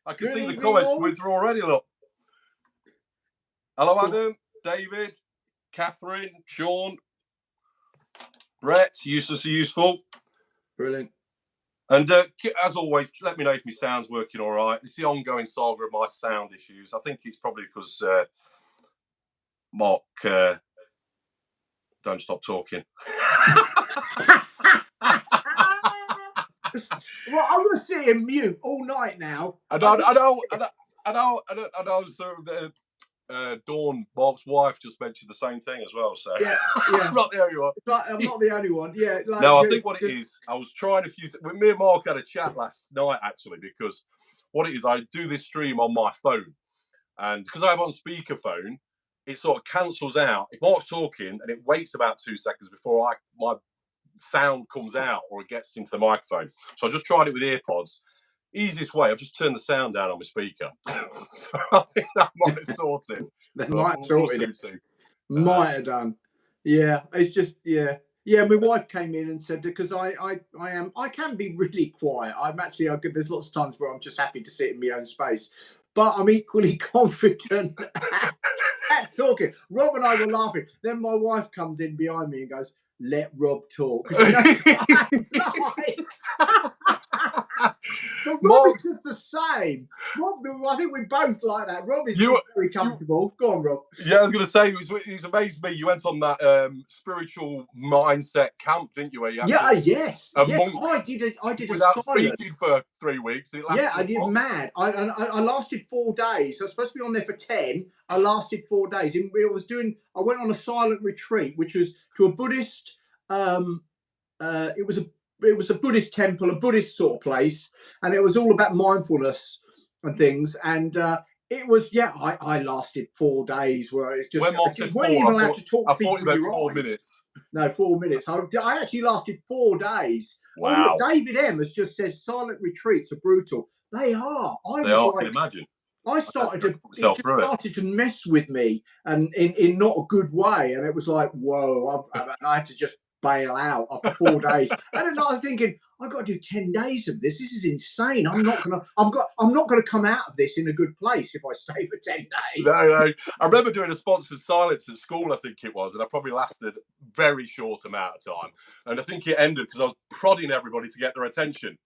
I can see the comments coming through already, look. Hello, Adam, David, Catherine, Sean, Brett, useless or useful. Brilliant. And as always, let me know if my sound's working all right. It's the ongoing saga of my sound issues. I think it's probably because Mark, don't stop talking. Well, I'm going to sit in mute all night now. I know. So Dawn, Mark's wife, just mentioned the same thing as well. So yeah. I'm not the only one. I'm not the only one. Yeah. Like, no, I think what it is, I was trying a few things. Me and Mark had a chat last night, actually, because what it is, I do this stream on my phone. And because I have on speakerphone, it sort of cancels out. If Mark's talking and it waits about 2 seconds before my sound comes out or it gets into the microphone. So I just tried it with earpods. Easiest way, I've just turned the sound down on my speaker. So I think that might sort it. That might sort it. Might have done. Yeah, it's just, yeah. Yeah, my wife came in and said, because I can be really quiet. There's lots of times where I'm just happy to sit in my own space. But I'm equally confident at talking. Rob and I were laughing. Then my wife comes in behind me and goes, "Let Rob talk." But Rob is just the same. Rob, I think we both like that. Rob is very comfortable. Go on, Rob. Yeah, I was going to say, it amazed me. You went on that spiritual mindset camp, didn't you? Where you had yes. I did without speaking for 3 weeks. I did mad. I lasted 4 days. I was supposed to be on there for 10. I lasted 4 days. I went on a silent retreat, which was to a Buddhist. It was a Buddhist temple, a Buddhist sort of place, and it was all about mindfulness and things. And it was, I lasted 4 days where it just when Mark said 4, I thought you meant 4 minutes. No, 4 minutes. I actually lasted 4 days. Wow. Oh, David M has just said silent retreats are brutal. They are. I can imagine. I started to mess with me, and in not a good way. And it was like, whoa! I had to just bail out after 4 days. And then I was thinking, I've got to do 10 days of this. This is insane. I'm not gonna come out of this in a good place if I stay for 10 days. No. I remember doing a sponsored silence at school, I think it was, and I probably lasted a very short amount of time. And I think it ended because I was prodding everybody to get their attention.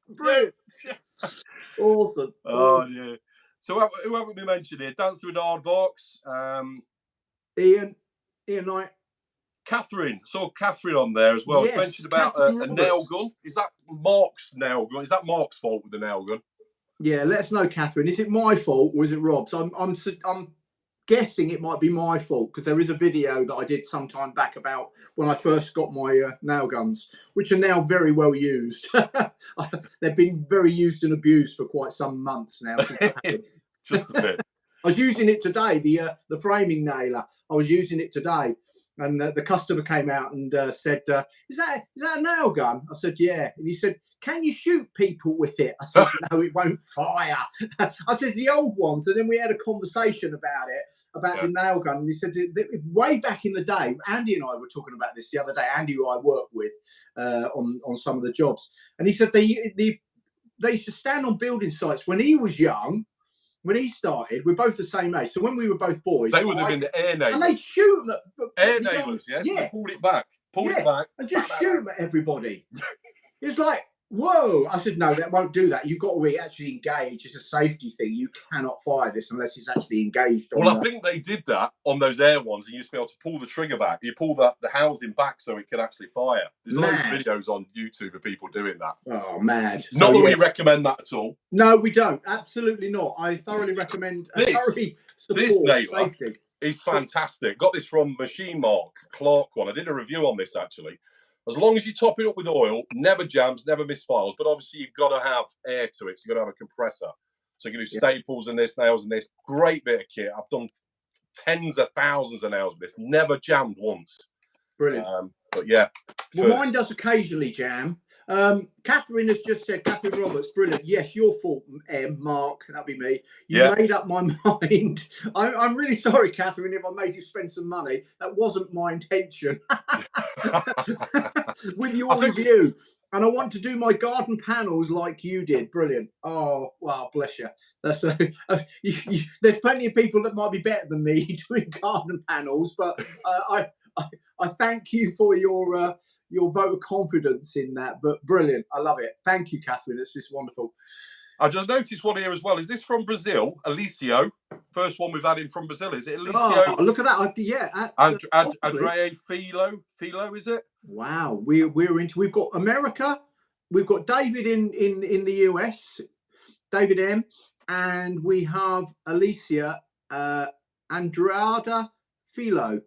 Brilliant. Awesome. Oh yeah. So who haven't we mentioned here? Dancing with Aardvarks. Ian Knight. Catherine. Saw Catherine on there as well. Yes, you mentioned about a nail gun. Is that Mark's nail gun? Is that Mark's fault with the nail gun? Yeah, let us know, Catherine. Is it my fault or is it Rob's? I'm guessing it might be my fault because there is a video that I did some time back about when I first got my nail guns, which are now very well used. They've been very used and abused for quite some months now. Just a bit. I was using it today, the framing nailer. I was using it today, and the customer came out and said, "Is that a nail gun?" I said, "Yeah." And he said, "Can you shoot people with it?" I said, "No, it won't fire." I said, "The old ones." And then we had a conversation about the nail gun. And he said, way back in the day, Andy and I were talking about this the other day. Andy, who I work with on some of the jobs, and he said they used to stand on building sites when he was young. When he started, we're both the same age. So when we were both boys, they would have been the air nailers. And they shoot them air nailers, yeah. They pulled it back, and just shoot them at everybody. It's like, whoa! I said, no, that won't do that. You've got to actually engage. It's a safety thing. You cannot fire this unless it's actually engaged. Well, I think they did that on those air ones. You used to be able to pull the trigger back. You pull the housing back so it can actually fire. There's loads of videos on YouTube of people doing that. Oh, mad! Not that we recommend that at all. No, we don't. Absolutely not. I thoroughly recommend. This nailer is fantastic. Got this from Machine Mark Clark one. I did a review on this actually. As long as you top it up with oil, never jams, never misfiles. But obviously, you've got to have air to it. So you've got to have a compressor. So you can do staples in this, nails in this. Great bit of kit. I've done tens of thousands of nails with this. Never jammed once. Brilliant. But yeah. Well, mine does occasionally jam. Catherine has just said, Catherine Roberts, brilliant. Yes, your fault, Mark. That'll be me. You made up my mind. I'm really sorry, Catherine, if I made you spend some money. That wasn't my intention. With your review. And I want to do my garden panels like you did. Brilliant. Oh, wow, bless you. That's there's plenty of people that might be better than me doing garden panels, but I thank you for your vote of confidence in that. But brilliant. I love it. Thank you, Catherine. It's just wonderful. I just noticed one here as well. Is this from Brazil? Alicio. First one we've had in from Brazil. Is it Alicio? Oh, look at that. Yeah. Andrea Philo, is it? Wow. We've got America. We've got David in the US, David M. And we have Alicia Andrada Philo.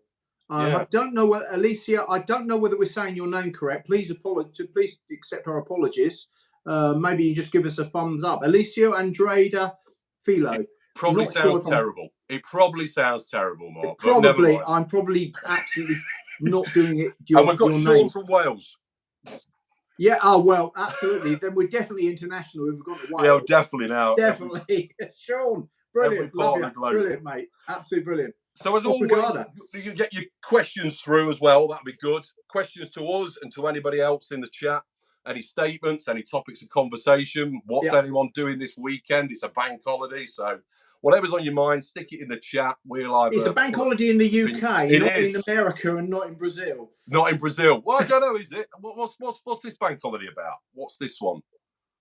I don't know what Alicia. I don't know whether we're saying your name correct. Please accept our apologies. Maybe you just give us a thumbs up. Alicia Andrada Philo. Probably sounds terrible. It probably sounds terrible, Mark. Probably. I'm probably absolutely not doing it. And we've got Sean from Wales. Yeah. Oh well, absolutely. Then we're definitely international. We've got to Wales. Yeah, definitely now. Definitely, Sean. Brilliant. Love you. Brilliant, mate. Absolutely brilliant. So as always, you can get your questions through as well. That'd be good. Questions to us and to anybody else in the chat. Any statements, any topics of conversation. What's anyone doing this weekend? It's a bank holiday, so whatever's on your mind, stick it in the chat. It's a bank holiday in the UK, not is. in America, and not in Brazil. Not in Brazil. Well, I don't know. Is it? What's this bank holiday about? What's this one?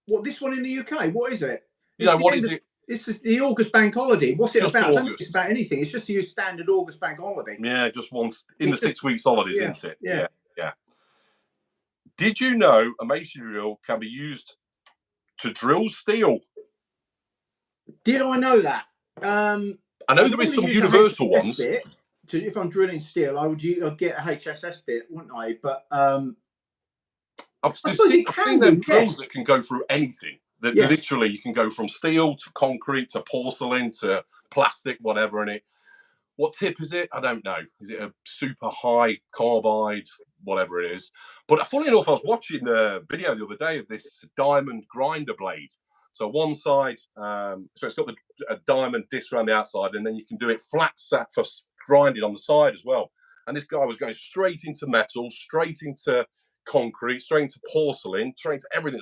What, this one in the UK? What is it? What is it? This is the August bank holiday. What's it about? I don't think it's about anything. It's just your standard August bank holiday. Yeah, just once in the 6 weeks holidays, isn't it? Yeah. Did you know a masonry drill can be used to drill steel? Did I know that? I know there is some universal ones. If I'm drilling steel, I'd get a HSS bit, wouldn't I? But I've seen them drills that can go through anything. That literally you can go from steel to concrete to porcelain to plastic, whatever in it. What tip is it? I don't know. Is it a super high carbide, whatever it is? But funnily enough, I was watching a video the other day of this diamond grinder blade. So one side, so it's got a diamond disc around the outside, and then you can do it flat set for grinding on the side as well. And this guy was going straight into metal, straight into concrete, straight into porcelain, straight into everything.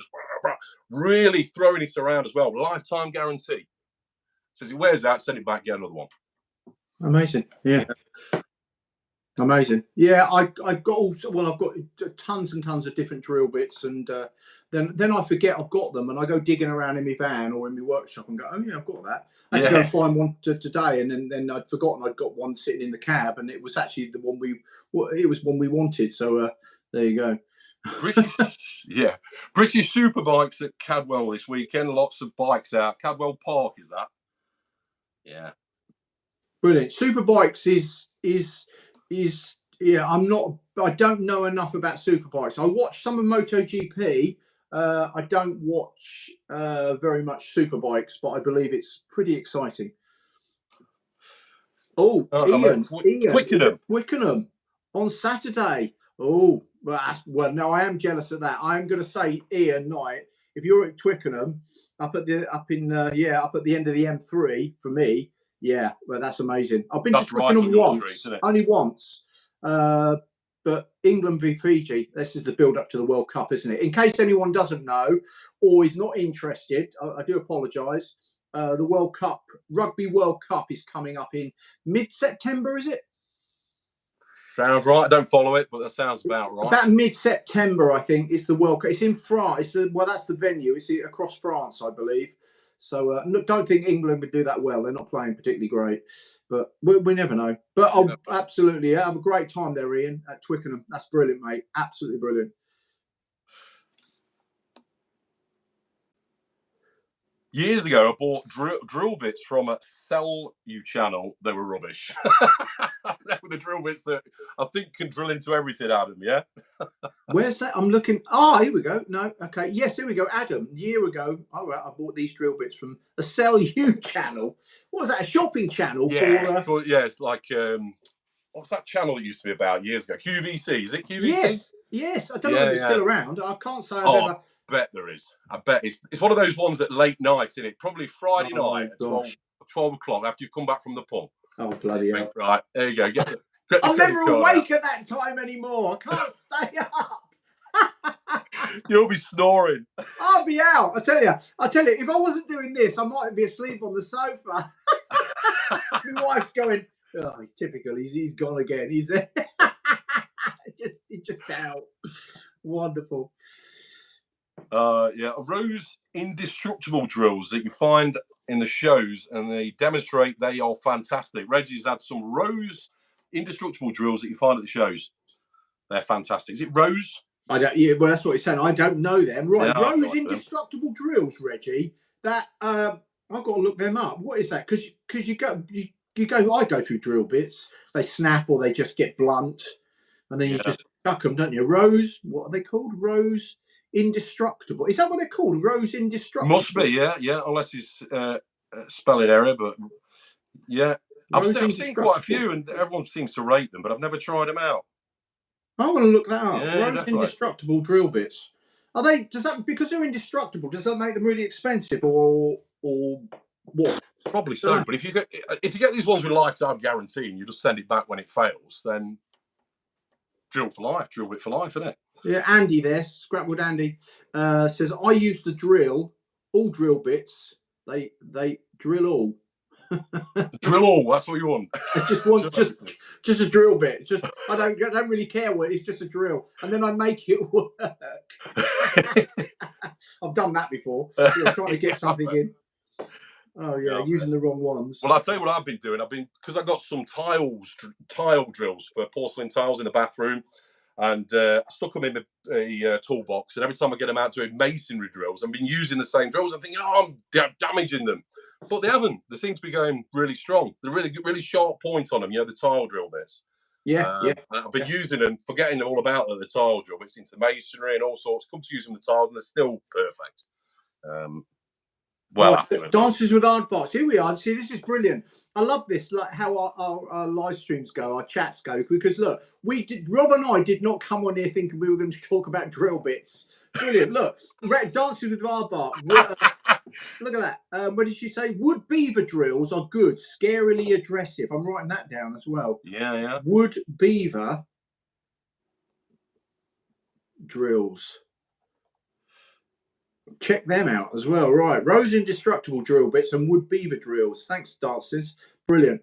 Really throwing it around as well. Lifetime guarantee. Says he wears out, send it back, get another one. Amazing. Yeah. Amazing. Yeah, I've got tons and tons of different drill bits, and then I forget I've got them, and I go digging around in my van or in my workshop and go, oh yeah, I've got that. I had to go and find one today, and then I'd forgotten I'd got one sitting in the cab, and it was actually the one we wanted. So there you go. British Superbikes at Cadwell this weekend. Lots of bikes out. Cadwell Park, is that? Yeah. Brilliant. Superbikes is I don't know enough about superbikes. I watch some of MotoGP. I don't watch very much superbikes, but I believe it's pretty exciting. Oh, Ian, Twickenham on Saturday. Oh, well, no, I am jealous of that. I'm going to say, Ian Knight, if you're at Twickenham, up at the end of the M3 for me. Yeah, well, that's amazing. I've been to Twickenham once, only once. But England v Fiji, this is the build up to the World Cup, isn't it? In case anyone doesn't know or is not interested, I do apologise. The World Cup, Rugby World Cup, is coming up in mid-September, is it? Sounds right. I don't follow it, but that sounds about right. About mid-September, I think, is the World Cup. It's in France. That's the venue. It's across France, I believe. So don't think England would do that well. They're not playing particularly great, but we never know. But I'll absolutely have a great time there, Ian, at Twickenham. That's brilliant, mate. Absolutely brilliant. Years ago, I bought drill bits from a Sell You channel. They were rubbish. They were the drill bits that I think can drill into everything, Adam, yeah? Where's that? I'm looking. Here we go. No, okay. Yes, here we go. Adam, a year ago, all right, I bought these drill bits from a Sell You channel. What was that, a shopping channel? Yeah, it's like, what's that channel that used to be about years ago? QVC, is it QVC? Yes. I don't know if it's still around. I can't say I've ever... I bet there is. I bet it's one of those ones at late night, isn't it? Probably Friday night at 12 o'clock after you've come back from the pub. Oh, bloody hell. Right, there you go. I'm never awake at that time anymore. I can't stay up. You'll be snoring. I'll be out. I tell you, if I wasn't doing this, I might be asleep on the sofa. My wife's going, oh, he's typical. He's gone again. He's just out. Wonderful. Yeah, Rose indestructible drills that you find in the shows, and they demonstrate they are fantastic. Reggie's had some Rose indestructible drills that you find at the shows. They're fantastic. Is it Rose? I don't. Yeah, well, that's what he's saying. I don't know them. Right, Yeah, Rose indestructible drills, Reggie. That I've got to look them up. What is that? Because you go. I go through drill bits. They snap or they just get blunt, and then you just chuck them, don't you? Rose. What are they called? Rose indestructible. Is that what they're called? Rose indestructible. Must be. Yeah. Unless it's spelling error, but yeah. I've seen quite a few, and everyone seems to rate them, but I've never tried them out. I want to look that up. Yeah, Rose indestructible drill bits. Are they? Does that, because they're indestructible? Does that make them really expensive, or what? Probably so. But if you get these ones with lifetime guarantee, and you just send it back when it fails, then drill for life, drill bit for life, isn't it? Yeah, Andy there, Scrapwood Andy says, I use the drill, all drill bits. They drill all. Drill all. That's what you want. I just want just a drill bit. Just I don't really care what it's just a drill, and then I make it work. I've done that before. Trying to get something in. Oh yeah, using the wrong ones. Well, I'll tell you what I've been doing. Because I got some tile drills for porcelain tiles in the bathroom, and I stuck them in the toolbox. And every time I get them out doing masonry drills, I've been using the same drills. I'm thinking, I'm damaging them, but they haven't. They seem to be going really strong. They're really sharp point on them. The tile drill bits. Yeah. I've been using them, forgetting all about the tile drill bits into the masonry and all sorts. Come to using the tiles, and they're still perfect. Dances with Hard Parts. Here we are. See, this is brilliant. I love this, like how our live streams go, our chats go. Because look, Rob and I did not come on here thinking we were going to talk about drill bits. Brilliant. Look, Dances with Hard Parts. Look at that. What did she say? Wood beaver drills are good, scarily aggressive. I'm writing that down as well. Yeah. Wood beaver drills. Check them out as well. Right, Rose indestructible drill bits and wood beaver drills. Thanks, Dances. Brilliant.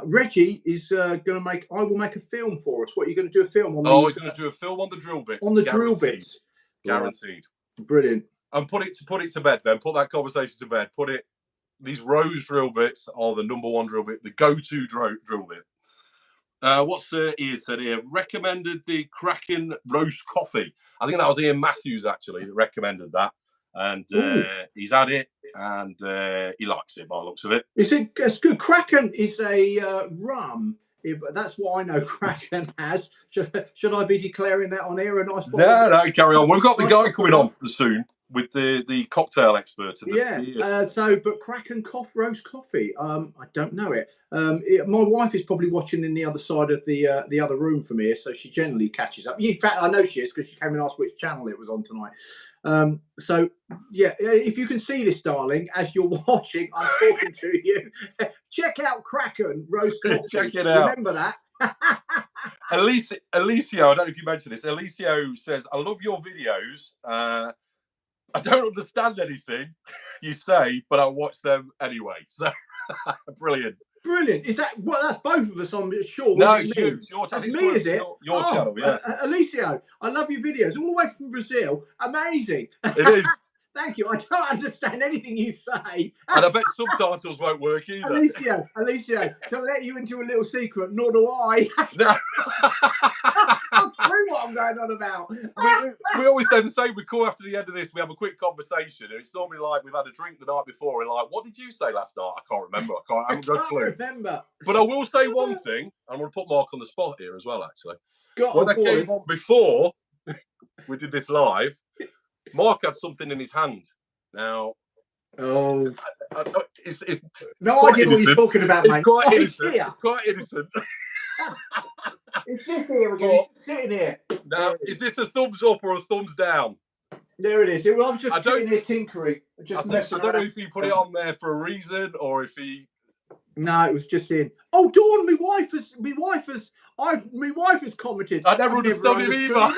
Reggie is going to make. I will make a film for us. What are you going to do? A film on? We're going to do a film on the drill bits. On the drill bits. Guaranteed. Brilliant. And put it to bed. Then put that conversation to bed. These Rose drill bits are the number one drill bit, the go-to drill bit. What's Ian said here? Recommended the Kraken roast coffee. I think that was Ian Matthews actually that recommended that, and he's had it and he likes it by the looks of it. It's good. Kraken is a rum. If that's what I know, Kraken has. Should I be declaring that on air? A nice. No, carry on. We've got the guy coming on soon with the cocktail expert. But Kraken roast coffee. I don't know it. My wife is probably watching in the other side of the other room from here, so she generally catches up. In fact, I know she is because she came and asked which channel it was on tonight. If you can see this, darling, as you're watching, I'm talking to you. Check out Kraken roast coffee. Check it out. Remember that. Alicio, I don't know if you mentioned this. Alicio says, I love your videos. I don't understand anything you say, but I watch them anyway. So brilliant. Is that that's both of us? I'm sure. No, it's you. It's your channel. That's me, is it? Your channel, yeah. Alicio, I love your videos all the way from Brazil. Amazing. It is. Thank you. I don't understand anything you say. And I bet subtitles won't work either. Alicio, to let you into a little secret, nor do I. No. I'm through what I'm going on about. We always say the same. We call after the end of this, we have a quick conversation. And it's normally like we've had a drink the night before and like, what did you say last night? I can't remember. I haven't got a clue. Remember. But I will say one thing. I'm going to put Mark on the spot here as well, actually. When I came on before we did this live, Mark had something in his hand. Now, it's no idea what you're talking about, mate. It's quite innocent. It's quite innocent. It's this here again. It's sitting here. Now, is this a thumbs up or a thumbs down? There it is. I'm just sitting here tinkering. I don't know if he put it on there for a reason or if he. No, it was just in. Oh, Dawn, my wife has commented. I never understood it either.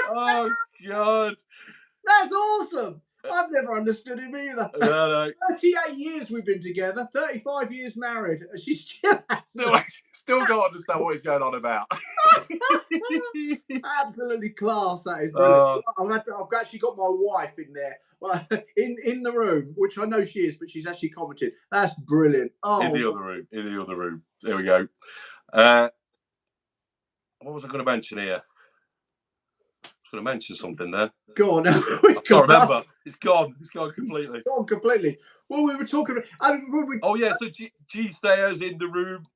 Oh God. That's awesome. I've never understood him either. No. 38 years we've been together, 35 years married. She still Still can't understand what he's going on about. Absolutely class. That is brilliant. I've actually got my wife in there, in the room, which I know she is, but she's actually commented. That's brilliant. Oh, in the other room. There we go. What was I going to mention here? I was going to mention something there. Go on. I can't remember. It's gone. It's gone completely. Gone completely. Well, we were talking. Oh yeah. So G Thayer's in the room.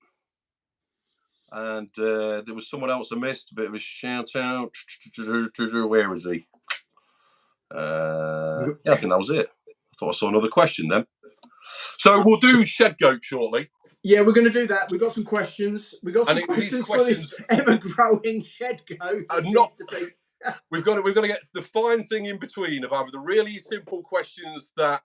And there was someone else I missed, a bit of a shout out. Where is he? Yeah, I think that was it. I thought I saw another question then. So we'll do shed goat shortly. Yeah, we're going to do that. We've got some questions. We've got some questions for this ever-growing shed goat. We've got to get the fine thing in between of either the really simple questions that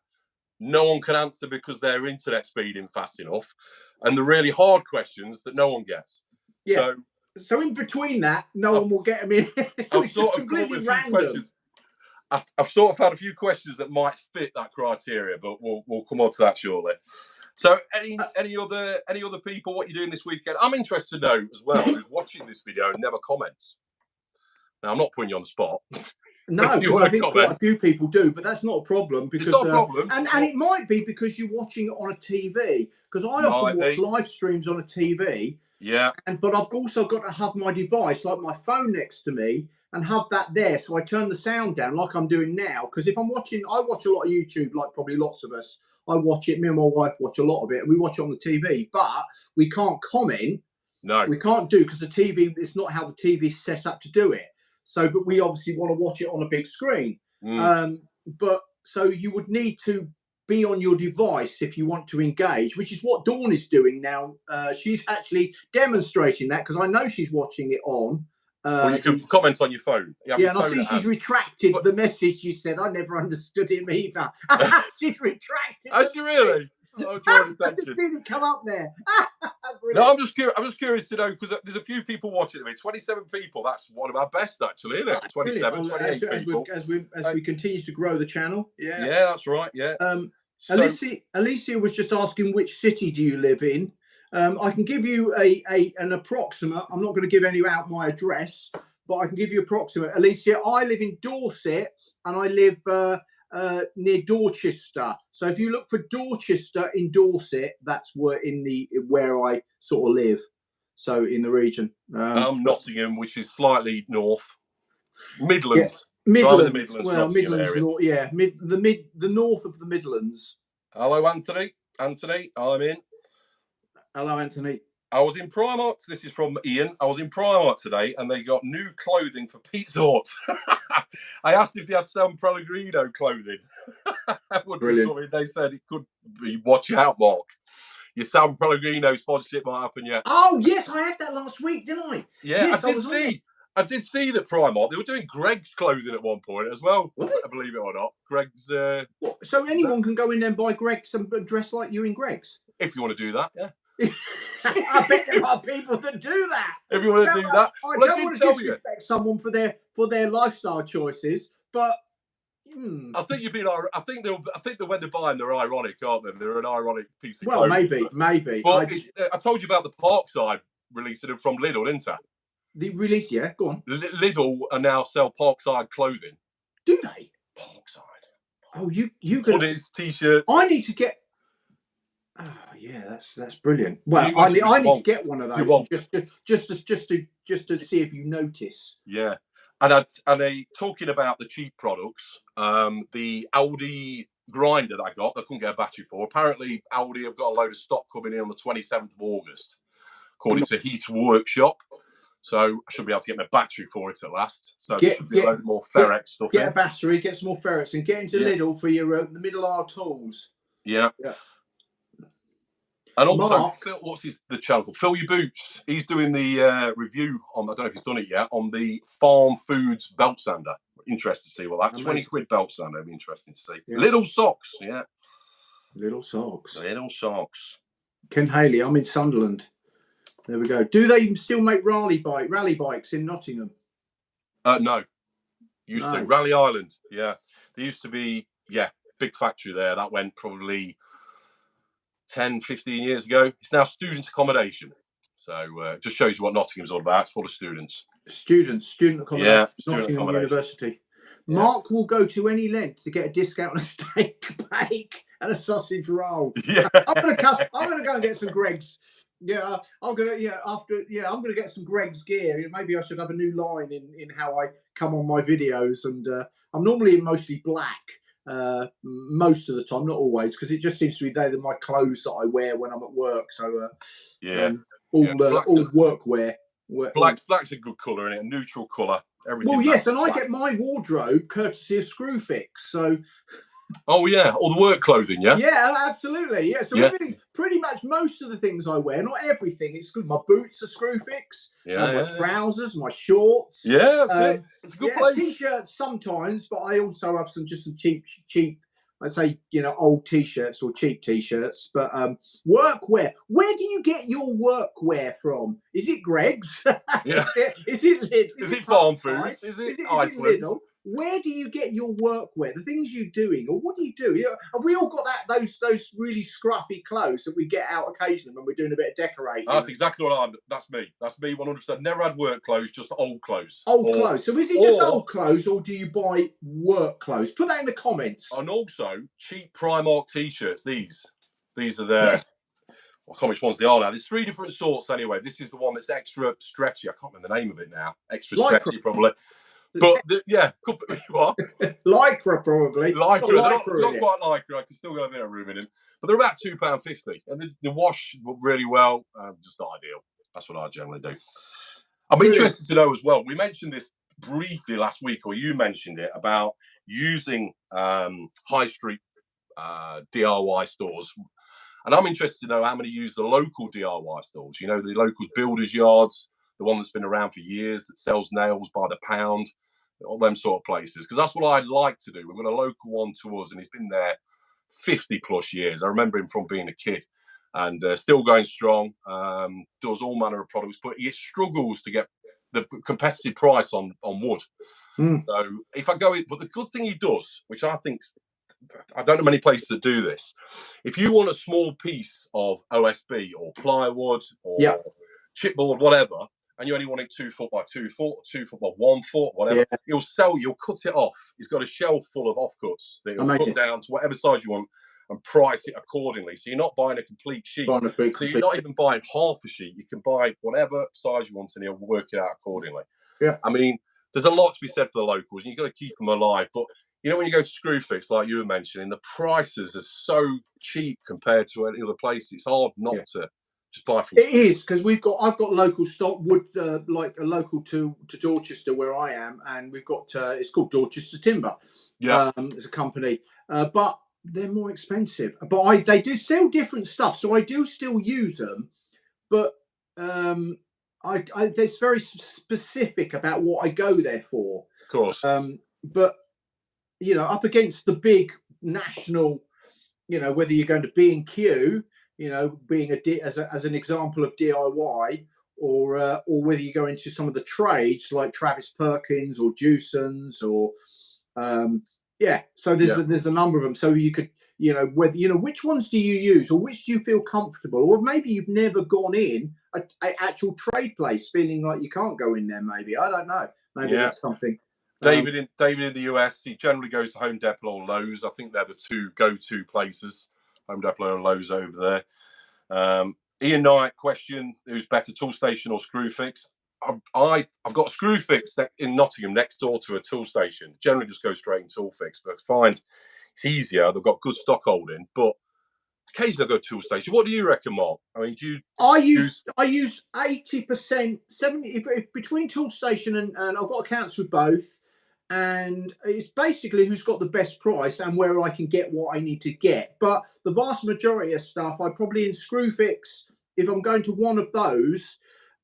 no one can answer because their internet speeding fast enough, and the really hard questions that no one gets. Yeah. So in between that, no one will get them in. So it's just completely random. I've sort of had a few questions that might fit that criteria, but we'll come on to that shortly. So any other people, what you're doing this weekend? I'm interested to know as well who's watching this video and never comments. Now I'm not putting you on the spot. No, because I think quite a few people do, but that's not a problem because it's not a problem. And it might be because you're watching it on a TV. Because I often watch live streams on a TV. Yeah. But I've also got to have my device, like my phone, next to me, and have that there. So I turn the sound down, like I'm doing now. Because if I'm watching, I watch a lot of YouTube, like probably lots of us. I watch it. Me and my wife watch a lot of it, and we watch it on the TV. But we can't comment. No, we can't do because the TV. It's not how the TV's set up to do it. So, but we obviously want to watch it on a big screen. But so you would need to be on your device if you want to engage, which is what Dawn is doing now. She's actually demonstrating that because I know she's watching it on. Well, you can comment on your phone. Yeah, and I see she's retracted the message she said. I never understood him either. She's retracted. Has she really? Oh, drawing attention. I can see it come up there. No, I'm just curious to know because there's a few people watching me. 27 people. That's one of our best, actually, isn't it? 27, 28 people. As we continue to grow the channel. Yeah. Yeah, that's right. Yeah. Alicia was just asking which city do you live in. I can give you an approximate. I'm not going to give any out my address, but I can give you approximate. Alicia, I live in Dorset, and I live near Dorchester. So if you look for Dorchester in Dorset, that's where I sort of live. So in the region. Nottingham, which is slightly north. Midlands. Yeah, Midlands. Midlands. Well, Midlands. The north of the Midlands. Hello, Anthony. Anthony, I'm in. Hello, Anthony. I was in Primark. This is from Ian. I was in Primark today, and they got new clothing for Pizza Hut. I asked if they had San Pellegrino clothing. Brilliant. They said it could be. Watch out, Mark. Your San Pellegrino sponsorship might happen yet. Oh yes, I had that last week, didn't I? Yeah, yes, I did see that Primark. They were doing Greg's clothing at one point as well. Believe it or not, Greg's. So anyone can go in there and buy Greg's and dress like you're in Greg's. If you want to do that, yeah. I bet there are people that do that. If you want to do that, I don't want to disrespect someone for their lifestyle choices, but I think you've been. I think that when they're buying, they're ironic, aren't they? They're an ironic piece of clothing. Maybe. But I told you about the Parkside releasing them from Lidl, didn't I? The release, yeah. Go on. Lidl are now sell Parkside clothing. Do they? Parkside. Oh, you can. Hoodies, t-shirts. I need to get. Oh yeah, that's brilliant. Well, I need to get one of those just to see if you notice. Yeah, and talking about the cheap products, the Aldi grinder that I got, I couldn't get a battery for. Apparently, Aldi have got a load of stock coming in on the 27th of August, according to Heath Workshop. So I should be able to get my battery for it at last. So there should be a load more ferret stuff. Get a battery, get some more ferrets, and get into Lidl for your the middle aisle tools. Yeah. And also, Phil, what's the channel called? Fill Your Boots. He's doing the review on, I don't know if he's done it yet, on the Farm Foods belt sander. Interested to see what that, 20 quid belt sander. It'd be interesting to see. Yeah. Little socks, yeah. Little socks. Little socks. Ken Haley, I'm in Sunderland. There we go. Do they still make rally bikes in Nottingham? No, used to Rally Island. Yeah, there used to be big factory there. That went probably 10, 15 years ago. It's now student accommodation. So just shows you what Nottingham's all about. It's full of students. Student accommodation. Yeah, student Nottingham accommodation. University. Yeah. Mark will go to any length to get a discount on a steak bake and a sausage roll. Yeah, I'm gonna go and get some Greg's. Yeah, I'm gonna get some Greg's gear. Maybe I should have a new line in how I come on my videos. And I'm normally mostly black most of the time, not always, because it just seems to be my clothes that I wear when I'm at work. So all work wear. Black's a good colour, isn't it? A neutral colour. Everything. Well, yes, and I get my wardrobe courtesy of Screwfix. So. Oh yeah, all the work clothing, yeah. Yeah, absolutely. Yeah, so everything, pretty much most of the things I wear, not everything. It's good. My boots are Screwfix. My trousers, my shorts. Yeah, that's it. It's a good place. T-shirts sometimes, but I also have some cheap. I'd say old T-shirts or cheap T-shirts. But workwear. Where do you get your workwear from? Is it Greg's? Yeah. Is it Farm Foods? Is it Iceland? Lidl? Where do you get your workwear? The things you're doing, or what do you do? Have we all got those really scruffy clothes that we get out occasionally when we're doing a bit of decorating? That's exactly what I'm. That's me. That's me. 100%. Never had work clothes, just old clothes. Old clothes. So is it just old clothes, or do you buy work clothes? Put that in the comments. And also cheap Primark T-shirts. These are there. Yes. I can't remember which ones they are now. There's 3 different sorts anyway. This is the one that's extra stretchy. I can't remember the name of it now. Extra stretchy, probably. But could be what? Lycra, probably. Lycra. They're not quite Lycra. I can still get a bit of room in them. But they're about £2.50. And they wash really well. Just not ideal. That's what I generally do. I'm interested to know as well. We mentioned this briefly last week, or you mentioned it, about using high street DIY stores. And I'm interested to know how many use the local DIY stores. The local builders' yards, the one that's been around for years that sells nails by the pound, all them sort of places. Because that's what I'd like to do. We've got a local one to us, and he's been there 50 plus years. I remember him from being a kid, and still going strong. Does all manner of products, but he struggles to get the competitive price on wood. So if I go in, but the good thing he does, which I think, I don't know many places that do this. If you want a small piece of OSB or plywood or chipboard, whatever, and you only want it 2 foot by 2 foot, 2 foot by 1 foot, whatever, you'll cut it off. He's got a shelf full of offcuts that he'll cut down to whatever size you want and price it accordingly. So you're not buying a complete sheet. So you're not even buying half a sheet. You can buy whatever size you want and he'll work it out accordingly. Yeah. I mean, there's a lot to be said for the locals, and you've got to keep them alive. But when you go to Screwfix, like you were mentioning, the prices are so cheap compared to any other place. It's hard not to just buy from. It is, because I've got local stock wood, like a local to Dorchester where I am, and we've got it's called Dorchester Timber. Yeah, it's a company, but they're more expensive. But they do sell different stuff, so I do still use them. But it's very specific about what I go there for. Of course. But up against the big national, whether you're going to B&Q, being as an example of DIY, or whether you go into some of the trades like Travis Perkins or Jewson's or so there's a number of them. So you could whether which ones do you use, or which do you feel comfortable, or maybe you've never gone in a actual trade place feeling like you can't go in there. Maybe I don't know. Maybe that's something. David in the US, he generally goes to Home Depot or Lowe's. I think they're the 2 go-to places. Home Depot and Lowe's over there. Ian Knight question: who's better, Toolstation or Screwfix? I've got a Screwfix in Nottingham next door to a Toolstation. Generally, just go straight in Toolfix, but I find it's easier. They've got good stock holding, but occasionally I go to Toolstation. What do you reckon, Mark? I mean, I use 80%, 70 between Toolstation and I've got accounts with both. And it's basically who's got the best price and where I can get what I need to get. But the vast majority of stuff, I probably in Screwfix, if I'm going to one of those,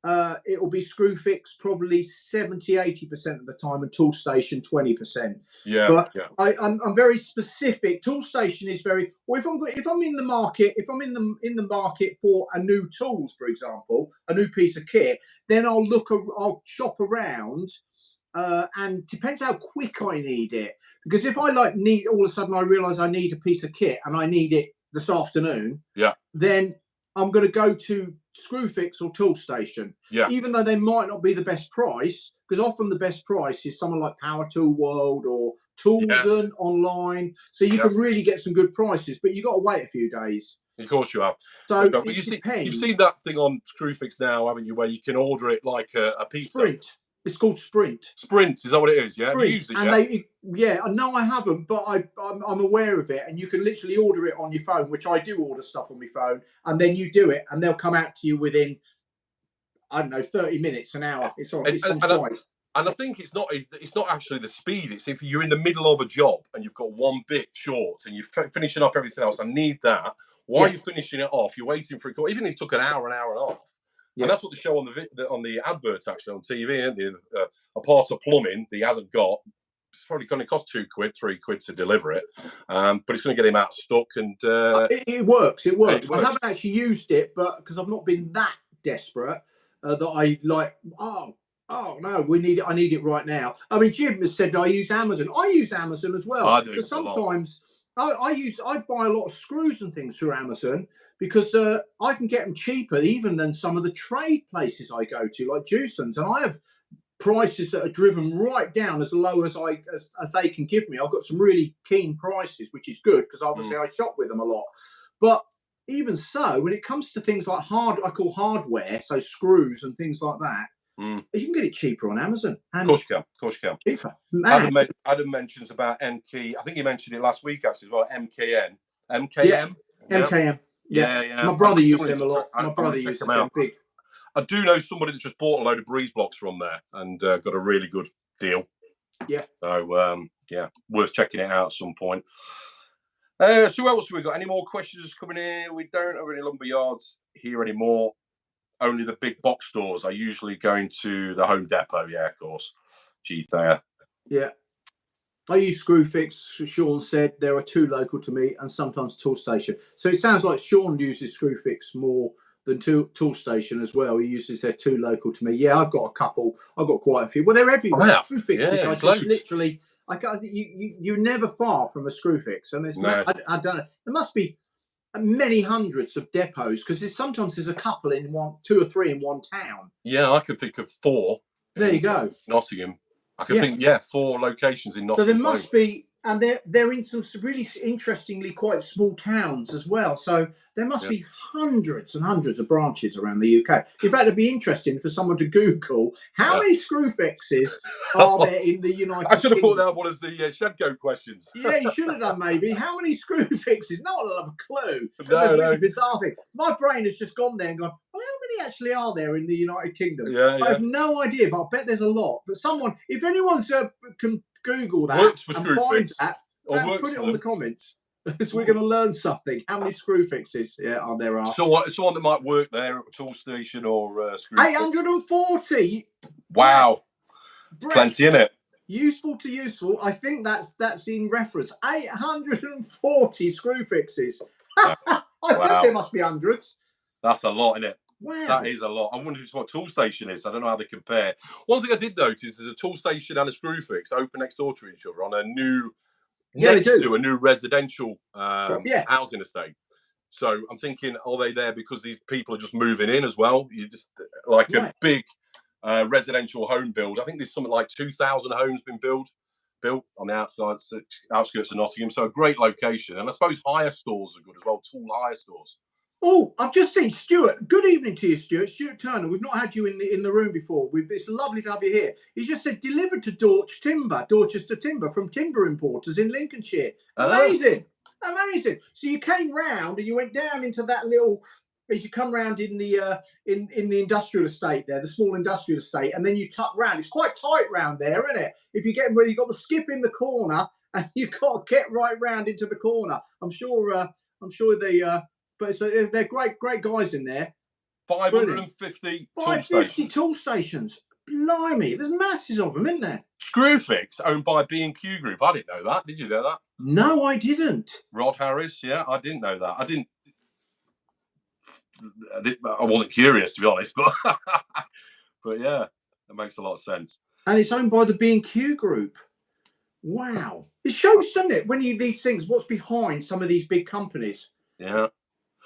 it will be Screwfix probably 70-80% of the time, and Toolstation 20%. Yeah, but yeah. I'm very specific. Toolstation is very, well, if I'm in the market, if I'm in the market for a new tools, for example, a new piece of kit, then I'll shop around, and depends how quick I need it. Because if I need, all of a sudden I realise I need a piece of kit and I need it this afternoon, yeah, then I'm going to go to Screwfix or Toolstation, yeah. even though they might not be the best price, because often the best price is someone like Power Tool World or Toolden online. So you can really get some good prices, but you've got to wait a few days. Of course you have. So but you've seen that thing on Screwfix now, haven't you, where you can order it like a pizza? Sprint. It's called Sprint. Sprint, is that what it is? Yeah, Sprint. have you used it? And no, I haven't, but I'm aware of it, and you can literally order it on your phone, which I do order stuff on my phone, and then you do it, and they'll come out to you within, I don't know, 30 minutes, an hour. It's on site. And I think it's not actually the speed. It's if you're in the middle of a job and you've got one bit short and you're finishing off everything else. I need that. While you're finishing it off, you're waiting for it. Even if it took an hour and a half. Yeah. And that's what they show on the adverts, actually, on TV, isn't it? A part of plumbing that he hasn't got. It's probably going to cost £2, £3 to deliver it, but it's going to get him out stuck. And it works. It works. I haven't actually used it, but because I've not been that desperate that I like. Oh no, we need it. I need it right now. I mean, Jim has said I use Amazon. I use Amazon as well. I do. But sometimes I buy a lot of screws and things through Amazon because I can get them cheaper even than some of the trade places I go to, like Jewson's, and I have prices that are driven right down as low as they can give me. I've got some really keen prices, which is good because obviously I shop with them a lot. But even so, when it comes to things like I call hardware, so screws and things like that, you can get it cheaper on Amazon. And of course you can. Cheaper. Adam mentions about MK. I think he mentioned it last week actually as well. MKM. MKM. Yeah. My brother used them a lot. My brother used them big. I do know somebody that just bought a load of breeze blocks from there and got a really good deal. Yeah. So worth checking it out at some point. So what else have we got? Any more questions coming in? We don't have any lumber yards here anymore. Only the big box stores are usually going to the Home Depot. Yeah, of course. Gee, there. Yeah. I use Screwfix. Sean said there are 2 local to me and sometimes Toolstation. So it sounds like Sean uses Screwfix more than Toolstation as well. He uses their 2 local to me. Yeah, I've got a couple. I've got quite a few. Well, they're everywhere. Screwfix. You're never far from a Screwfix. And I don't know. There must be many hundreds of depots because sometimes there's a couple in 2 or 3 in one town. Yeah, I can think of 4. There you go. Nottingham. I can think 4 locations in Nottingham. So there must be, and they're in some really interestingly quite small towns as well. So there must be hundreds and hundreds of branches around the UK. In fact, it'd be interesting for someone to Google how many Screwfixes are there in the United Kingdom. I should have put that one as the shed goat questions. Yeah, you should have done maybe. How many Screwfixes? No one will have a clue. No, really bizarre thing. My brain has just gone there and gone, well, how many actually are there in the United Kingdom? I have no idea, but I bet there's a lot. But someone, if anyone's can Google that and find that, and put it on the comments. Because we're going to learn something. How many Screwfixes are there? Someone that might work there at a Toolstation or Screwfix. 840. Wow, Brett, plenty in it. Useful to useful. I think that's in reference. 840 Screwfixes. I said there must be hundreds. That's a lot, isn't it? Wow, that is a lot. I wonder what Toolstation is. I don't know how they compare. One thing I did notice is a Toolstation and a Screwfix open next door to each other on a new. Next to a new residential housing estate. So I'm thinking, are they there because these people are just moving in as well? You just like a big residential home build. I think there's something like 2,000 homes been built on the outskirts of Nottingham. So a great location. And I suppose hire stores are good as well, tool hire stores. Oh, I've just seen Stuart. Good evening to you, Stuart. Stuart Turner. We've not had you in the room before. It's lovely to have you here. He just said delivered to Dorchester Timber from Timber Importers in Lincolnshire. Amazing, amazing. So you came round and you went down into that little. As you come round in the industrial estate there, the small industrial estate, and then you tuck round. It's quite tight round there, isn't it? If you get where you've got the skip in the corner and you've got to get right round into the corner. I'm sure they. But they're great guys in there. 550 tool 550 stations. tool stations. Blimey, there's masses of them, isn't there? Screwfix, owned by B&Q Group. I didn't know that. Did you know that? No, I didn't. Rod Harris, yeah, I didn't know that. I wasn't curious, to be honest, but but yeah, that makes a lot of sense. And it's owned by the B&Q Group. Wow. It shows, doesn't it, when you these things, what's behind some of these big companies. Yeah.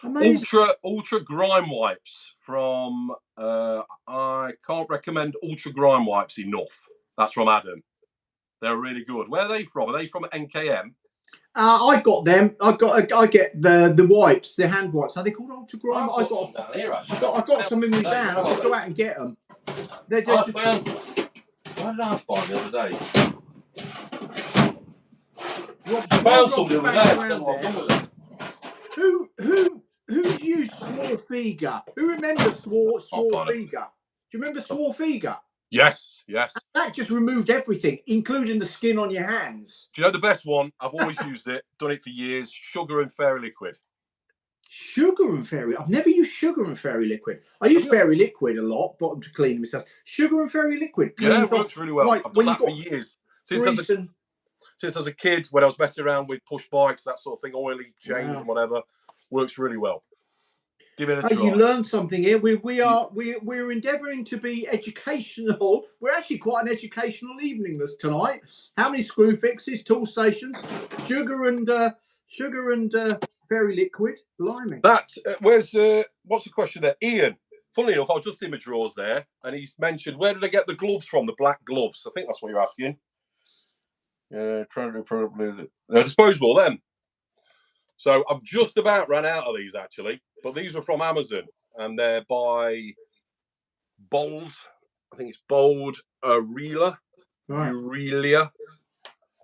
Amazing. Ultra grime wipes from I can't recommend Ultra grime wipes enough. That's from Adam. They're really good. Where are they from? Are they from NKM? I got them. I get the wipes, the hand wipes. Are they called Ultra Grime? I've got some down here, actually. I've got some in my van. I should go out and get them. They're just. Where did I find the other day? I found some the other day. Who's used Swarfiga? Who remembers Swarfiga? Do you remember Swarfiga? Yes. That just removed everything, including the skin on your hands. Do you know the best one? I've always used it, done it for years. Sugar and Fairy Liquid. Sugar and Fairy. I've never used Sugar and Fairy Liquid. I use Fairy Liquid a lot, bottom to clean myself. Sugar and Fairy Liquid. Yeah, it works really well. I've done that for years. Since I was a kid, when I was messing around with push bikes, that sort of thing, oily chains and whatever, works really well. Give it a try. You learned something here. We're endeavouring to be educational. We're actually quite an educational evening this tonight. How many screw fixes, tool stations, sugar and Fairy Liquid? Blimey. That's what's the question there, Ian? Funnily enough, I was just in my drawers there, and he's mentioned, where did I get the gloves from? The black gloves. I think that's what you're asking. Probably they're disposable then. So I've just about ran out of these actually, but these are from Amazon and they're by Bold. I think it's Bold Aurelia. Aurelia.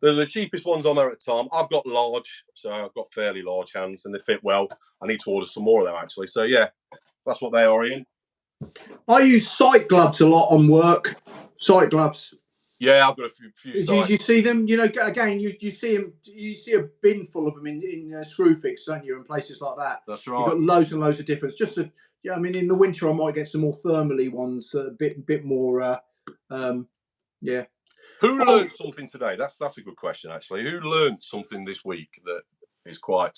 They're the cheapest ones on there at the time. I've got large, so I've got fairly large hands and they fit well. I need to order some more of them actually. So yeah, that's what they are, Ian. I use sight gloves a lot on work. Sight gloves. Yeah, I've got a few sites. You see them? You know, again, you see them. You see a bin full of them in Screwfix, don't you? In places like that. That's right. You've got loads and loads of difference. I mean, in the winter, I might get some more thermally ones, a bit more. Yeah. Who learned something today? That's a good question, actually. Who learned something this week that is or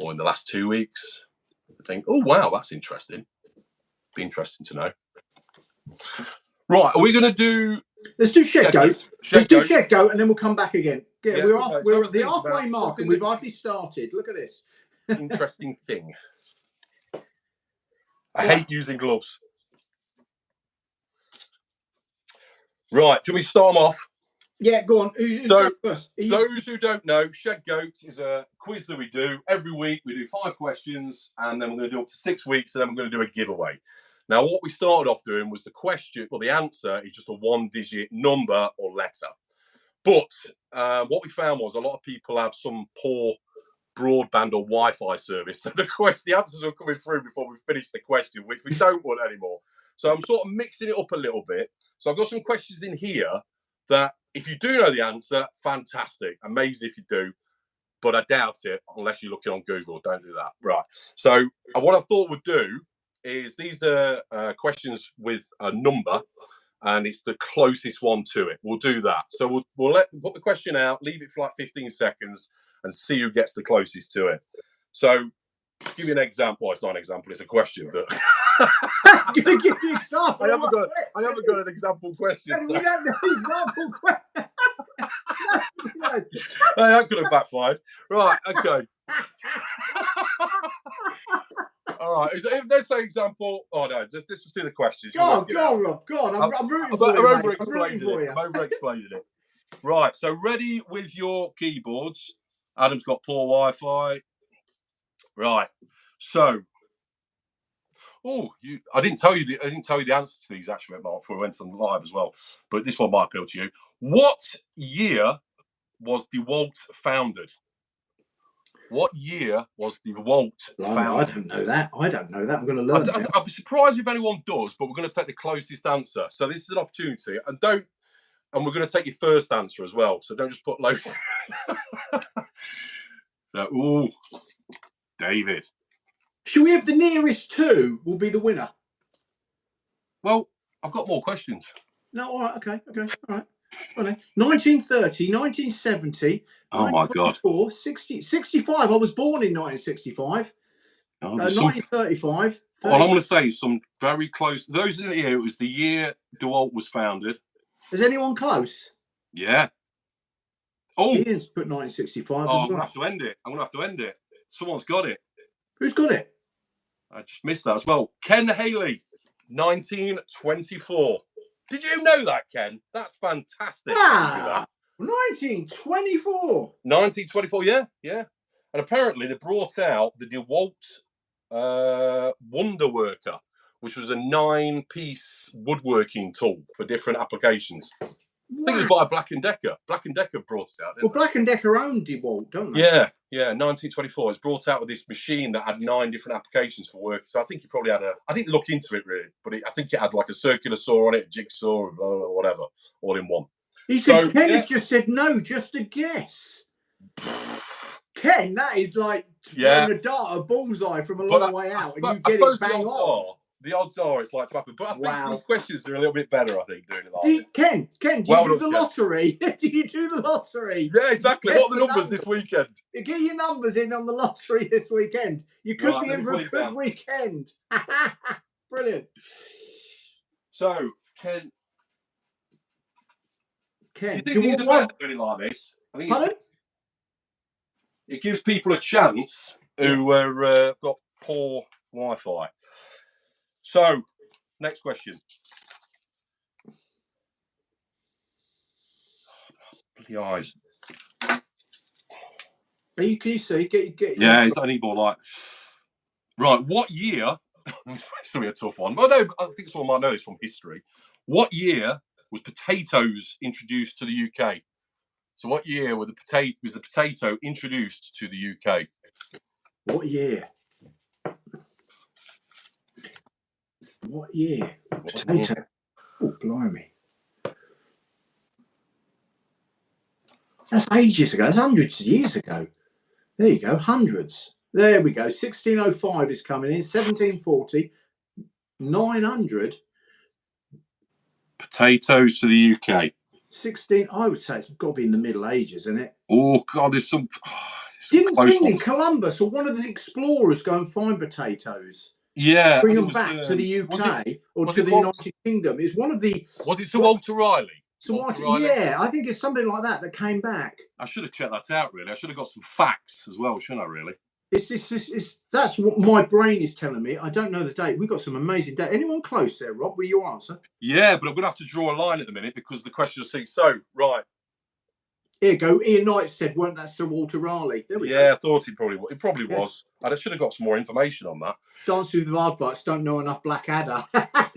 in the last 2 weeks? I think, oh wow, that's interesting. Be interesting to know. Right, are we going to do? Let's do Shed Goat. Let's do Shed Goat, and then we'll come back again. Yeah, we're at the halfway mark, and we've hardly started. Look at this. Interesting thing. I hate using gloves. Right, do you want me to start them off? Yeah, go on. Who's first? Those who don't know, Shed Goat is a quiz that we do every week. We do 5 questions, and then we're going to do up to 6 weeks, and then we're going to do a giveaway. Now, what we started off doing was the answer is just a 1-digit number or letter. But what we found was a lot of people have some poor broadband or Wi-Fi service. So the answers are coming through before we finish the question, which we don't want anymore. So I'm sort of mixing it up a little bit. So I've got some questions in here that if you do know the answer, fantastic. Amazing if you do. But I doubt it unless you're looking on Google. Don't do that. Right. So what I thought we'd do is these are questions with a number, and it's the closest one to it. We'll do that. So we'll put the question out, leave it for like 15 seconds, and see who gets the closest to it. So, give you an example. Well, it's not an example; it's a question. But I'm going to give you an example. I haven't got an example question. So. We don't know example question. Hey, that could have backfired. Right. Okay. All right. If there's an example, no, just do the questions. Go on, Rob. Go on. I'm rooting for you. I'm over-explaining it. Right. So ready with your keyboards. Adam's got poor Wi-Fi. Right. So, I didn't tell you the answers to these actually, Mark, before we went on live as well. But this one might appeal to you. What year was DeWalt founded? What year was DeWalt founded? I don't know that. I'm going to learn. I'd be surprised if anyone does, but we're going to take the closest answer. So this is an opportunity, and we're going to take your first answer as well. So don't just put loads. So, David. Should we have the nearest two will be the winner? Well, I've got more questions. No, all right, okay, all right. 1930, 1970, Oh my God. 60, 65. I was born in 1965. Oh, 1935. Well, I'm going to say some very close. Those in here, it was the year DeWalt was founded. Is anyone close? Yeah. Oh, Ian's put 1965 I'm as well. going to have to end it. Someone's got it. Who's got it? I just missed that as well. Ken Haley, 1924. Did you know that, Ken? That's fantastic. Ah, 1924. 1924, yeah. And apparently they brought out the DeWalt Wonder Worker, which was a 9-piece woodworking tool for different applications. I think it was by Black & Decker. Black & Decker brought it out. Well, Black & Decker owned DeWalt, don't they? Yeah, 1924. It's brought out with this machine that had 9 different applications for work. So I think he probably had I didn't look into it really, but I think it had like a circular saw on it, a jigsaw, whatever, all in one. He said, Ken has just said no, just a guess. Ken, that is like throwing a dart, a bullseye from a long way out, and you get it bang on. The odds are it's like to happen. But I think these questions are a little bit better, I think, doing it like this. Ken, do you do the lottery? Do you do the lottery? Yeah, exactly. What are the numbers this weekend? You get your numbers in on the lottery this weekend. You could be in for a good weekend. Brilliant. So, Ken, do you think it's better doing it like this? I think it gives people a chance who got poor Wi-Fi. So, next question. Bloody eyes. Can you see? Get yeah, it's only more like. Right, what year? It's going to be a tough one. But no, I think someone might know this from history. What year was potatoes introduced to the UK? So, what year was the potato introduced to the UK? What year? What year? Potato. Oh, blimey. That's ages ago. That's hundreds of years ago. There you go. Hundreds. There we go. 1605 is coming in. 1740. 900. Potatoes to the UK. 16. I would say it's got to be in the Middle Ages, isn't it? Oh, God, there's some. Didn't Thingy, Columbus or one of the explorers go and find potatoes? Yeah. Bring them back to the UK or to the United Kingdom. It's one of the. Was it Sir Walter Riley? Yeah, I think it's something like that came back. I should have checked that out, really. I should have got some facts as well, shouldn't I, really? That's what my brain is telling me. I don't know the date. We've got some amazing date. Anyone close there, Rob? Will you answer? Yeah, but I'm going to have to draw a line at the minute because the question will say, so, right. Here you go. Ian Knight said, weren't that Sir Walter Raleigh? There we go. Yeah, I thought it probably was. I should have got some more information on that. Dancing with the Hardbacks, don't know enough Blackadder.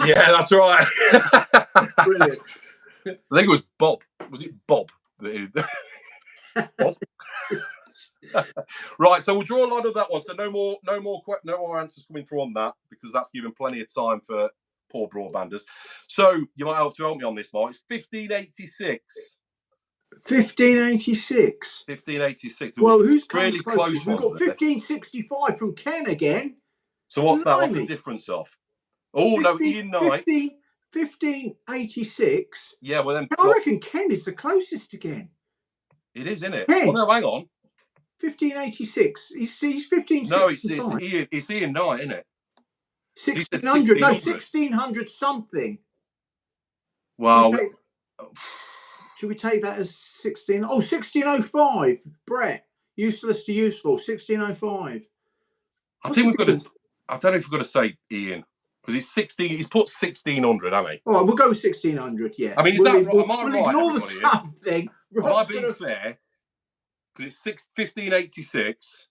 Yeah, that's right. Brilliant. I think it was Bob. Was it Bob? Bob? Right, so we'll draw a line on that one. So no more answers coming through on that because that's given plenty of time for poor broadbanders. So you might have to help me on this, Mark. It's 1586. 1586. 1586. Well, who's really close? We've got 1565 from Ken again. So what's that? What's the difference of? Oh, no, Ian Knight. 1586. Yeah, well then. I reckon Ken is the closest again. It is, isn't it? Ken. Well, no, hang on. 1586. He's 1565. No, it's Ian Knight, isn't it? 1600. No, 1600 something. Well. Should we take that as 16? Oh, 1605. Brett. Useless to useful. 1605. I think we've got to. I don't know if we've got to say Ian because he's 16. He's put 1600, hasn't he? All right, we'll go with 1600. Yeah. I mean, is that right? Am I right? Ignore the something. Am I being fair? Because it's 1586.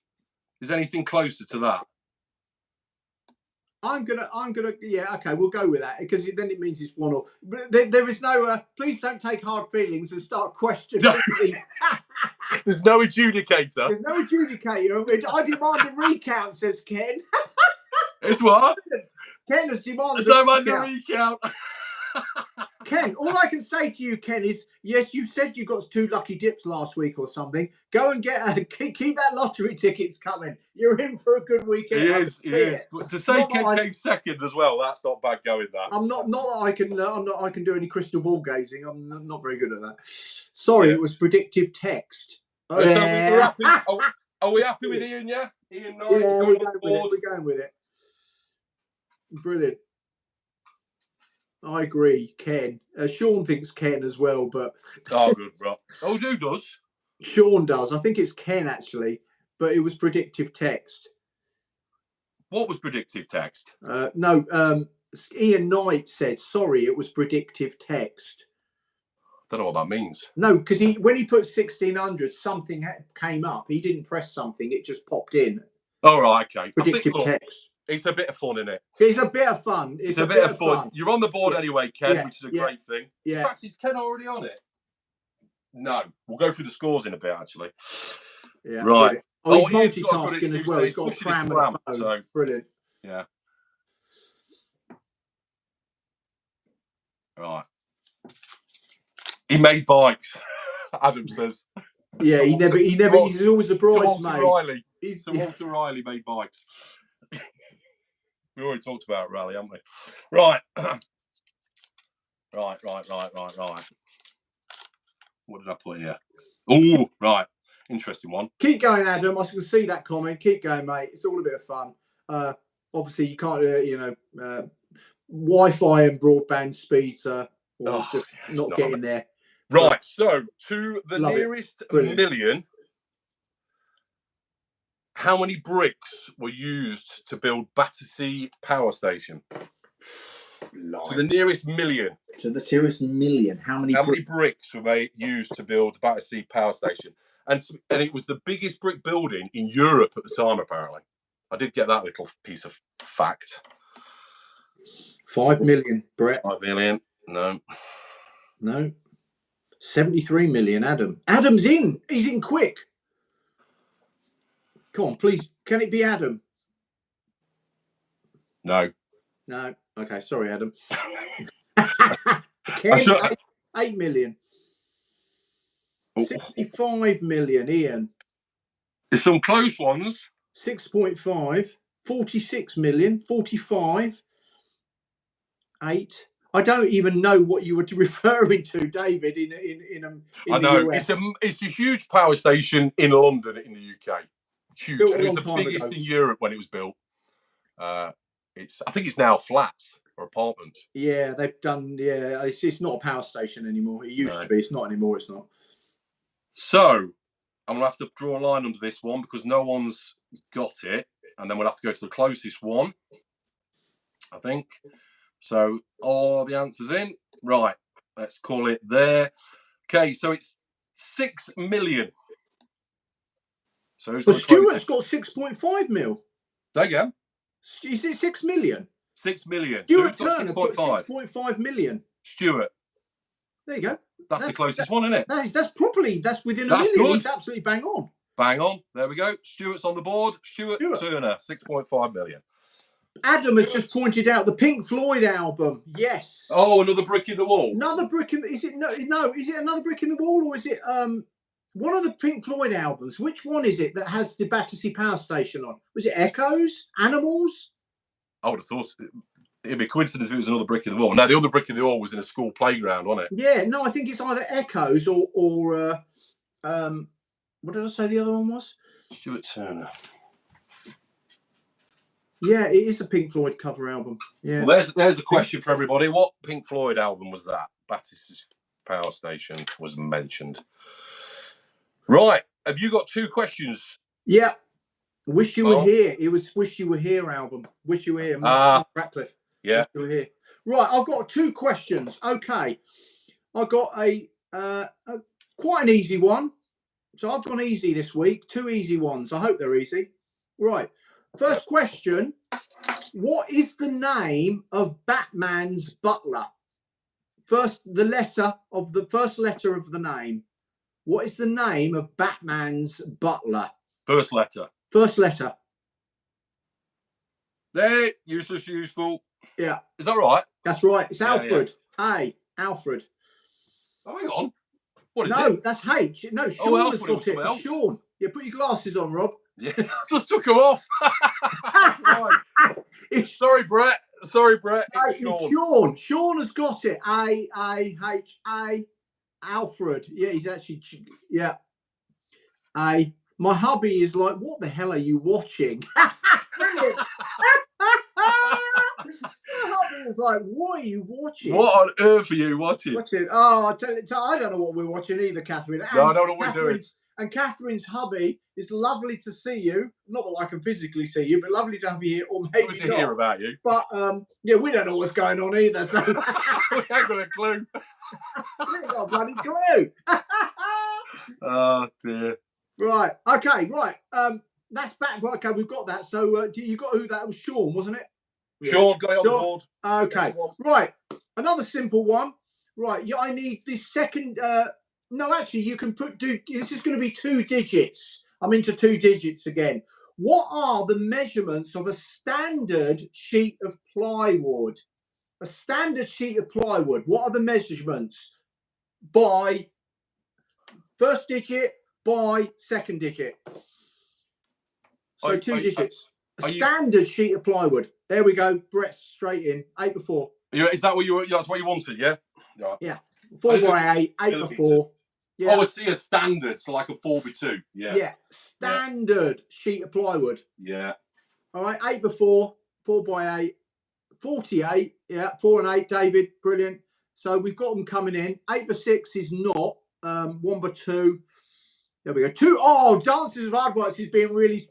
Is anything closer to that? I'm gonna. Yeah, okay, we'll go with that because then it means it's one or. But there is no. Please don't take hard feelings and start questioning. There's no adjudicator. There's no adjudicator. I demand a recount, says Ken. It's what? Ken has demanded. There's no recount. Ken, all I can say to you, Ken, is yes, you said you got 2 lucky dips last week or something. Go and get keep that lottery tickets coming. You're in for a good weekend. He is. But to say Ken came second as well, that's not bad going. That I'm not that I can. I can do any crystal ball gazing. I'm not very good at that. Sorry, It was predictive text. So we're happy. Are we happy with Ian? Yeah, Ian Knight. Yeah, we're going with it. Brilliant. I agree, Ken. Sean thinks Ken as well, but good, bro. Oh, who does? Sean does. I think it's Ken actually, but it was predictive text. What was predictive text? No, Ian Knight said sorry. It was predictive text. Don't know what that means. No, because when he put 1600, something came up. He didn't press something; it just popped in. Oh, right, okay. Predictive text. It's a bit of fun, isn't it? It's a bit of fun. It's a bit of fun. You're on the board anyway, Ken, which is a great thing. Yeah. In fact, is Ken already on it? No. We'll go through the scores in a bit, actually. Yeah. Right. Oh, he's multitasking as well. He's got a pram and a phone. So. Brilliant. Yeah. Right. He made bikes, Adam says. Yeah, he's always a bridesmaid. Sir Walter Riley made bikes. We already talked about Raleigh, haven't we? Right. Right. What did I put here? Oh, right. Interesting one. Keep going, Adam. I can see that comment. Keep going, mate. It's all a bit of fun. Obviously, you can't, Wi-Fi and broadband speeds are not getting there. Right. But so, to the nearest million, how many bricks were used to build Battersea Power Station? To the nearest million. To the nearest million. How many bricks were used to build Battersea Power Station? And it was the biggest brick building in Europe at the time, apparently. I did get that little piece of fact. 5 million, Brett. 5 million. No. 73 million, Adam. Adam's in. He's in quick. Come on, please. Can it be Adam? No. Okay, sorry, Adam. Ken, 8 million. 65 million, Ian. There's some close ones. 6.5. 46 million. 45. 8. I don't even know what you were referring to, David, in I know. the US. It's a huge power station in London, in the UK. Huge. Built it was the biggest in Europe when it was built. I think it's now flats or apartments. Yeah, they've done. Yeah, it's not a power station anymore. It used to be. It's not anymore. It's not. So I'm gonna have to draw a line under this one because no one's got it, and then we'll have to go to the closest one. I think. So all the answers in. Right. Let's call it there. Okay. So it's 6 million. So Stuart's got 6.5 mil. Say again. Is it 6 million? 6 million. Stuart Turner got 6.5 million. Stuart. There you go. That's the closest one, isn't it? That's within a million. Good. He's absolutely bang on. Bang on. There we go. Stuart's on the board. Stuart. Turner, 6.5 million. Adam has just pointed out the Pink Floyd album. Yes. Oh, another brick in the wall. Another brick in. Is it no? Is it another brick in the wall, or is it one of the Pink Floyd albums? Which one is it that has the Battersea Power Station on? Was it Echoes? Animals? I would have thought it'd be a coincidence if it was another brick in the wall. No, the other brick in the wall was in a school playground, wasn't it? Yeah. No, I think it's either Echoes or what did I say the other one was? Stuart Turner. Yeah, it is a Pink Floyd cover album. Yeah. Well, there's a question for everybody. What Pink Floyd album was that? Battersea Power Station was mentioned. Right. Have you got 2 questions? Yeah. Wish You Were Here. It was Wish You Were Here album. Wish You Were Here. Ratcliffe. Yeah. Wish You Were Here. Right. I've got 2 questions. Okay. I've got a quite an easy one. So I've gone easy this week. 2 easy ones. I hope they're easy. Right. First question. What is the name of Batman's butler? First letter of the name. What is the name of Batman's butler? First letter. First letter. There, useless, useful. Yeah. Is that right? That's right. It's Alfred. Yeah. A. Alfred. Oh, hang on. What is No, it? that's H. No, Sean Oh, has Alfred got was it. something It's else. Sean. Yeah, put your glasses on, Rob. Yeah, I just took them off. It's, Sorry, Brett. Sorry, Brett. no, It's it's Sean. Sean. Sean has got it. A-H-A. Alfred. Yeah, he's actually, yeah. My hubby is like, what the hell are you watching? Brilliant. My hubby is like, what are you watching? What on earth are you watching? Oh, I don't know what we're watching either, Catherine. And no, I don't know what we're doing. And Catherine's hubby, it's lovely to see you. Not that I can physically see you, but lovely to have you here, or maybe Good to not. hear about you. But yeah, we don't know what's going on either. So we ain't got a clue. we ain't got a bloody clue. Oh dear. Right. Okay. Right. That's back. Right. Okay, we've got that. So you got who that was? Sean, wasn't it? Sean, got it on the board. Okay. Right. Another simple one. Right. Yeah, I need this second. No, actually, you can this is going to be 2 digits. I'm into 2 digits again. What are the measurements of a standard sheet of plywood? A standard sheet of plywood. What are the measurements by first digit, by second digit? So 2 digits. A standard sheet of plywood. There we go. Brett, straight in. 8 by 4. Is that what you? That's what you wanted, yeah? Right. Yeah. 4 by 8. 8 by 4. Yeah. Oh, I see a standard, so like a 4 by 2. Yeah. Yeah. Standard sheet of plywood. Yeah. All right. 8 by 4. 4 by 8. 48. Yeah. 4 and 8. David, brilliant. So we've got them coming in. 8 by 6 is not. 1 by 2. There we go. 2. Oh, Dances with Advice is being really.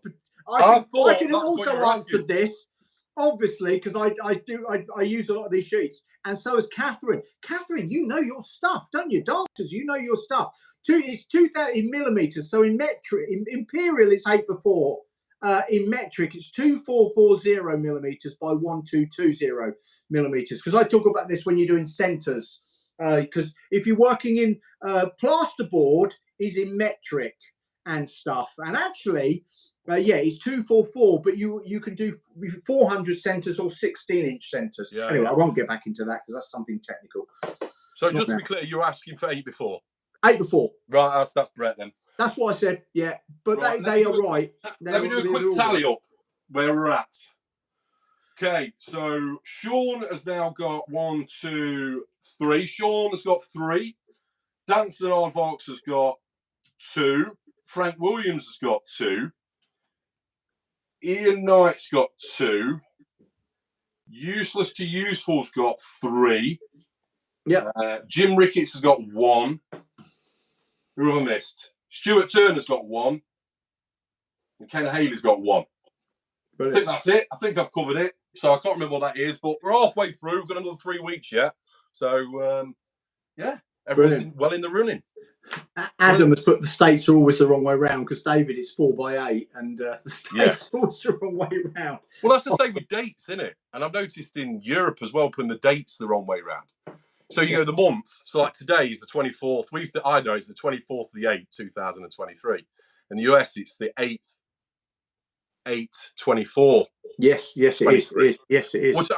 I can also answer this, obviously, because I use a lot of these sheets, and so is Catherine. Catherine, you know your stuff, don't you? Dancers, you know your stuff. It's 2,000 millimeters. So in metric, in imperial, it's 8 by 4. In metric, it's 2440 millimeters by 1220 millimeters. Because I talk about this when you're doing centers. Because if you're working in plasterboard, is in metric and stuff, and actually. Yeah, it's 244, but you can do 400 centers or 16-inch centers. Yeah, anyway, I won't get back into that because that's something technical. So just to be clear, you're asking for 8 by 4. 8 by 4. Right, that's Brett then. That's what I said. Yeah, but right, they are right. Let me do a quick tally up where we're at. Okay, so Sean has now got 1, 2, 3. Sean has got 3. Dancer Aardvarks has got 2. Frank Williams has got 2. Ian Knight's got 2. Useless to Useful's got 3. Yeah. Jim Ricketts has got 1. Who have I missed? Stuart Turner's got 1. And Ken Haley's got 1. Brilliant. I think that's it. I think I've covered it. So I can't remember what that is, but we're halfway through. We've got another 3 weeks yet. So, yeah, everyone's well in the running. Adam has put the states are always the wrong way round because David is 4 by 8 and the states are always the wrong way round. Well, that's the same with dates, isn't it? And I've noticed in Europe as well, putting the dates the wrong way round. So you go the month. So like today is the 24th. I know it's the 24th of the 8th, 2023. In the US, it's the 8th, 8/24. Yes, it is. Yes, it is. Which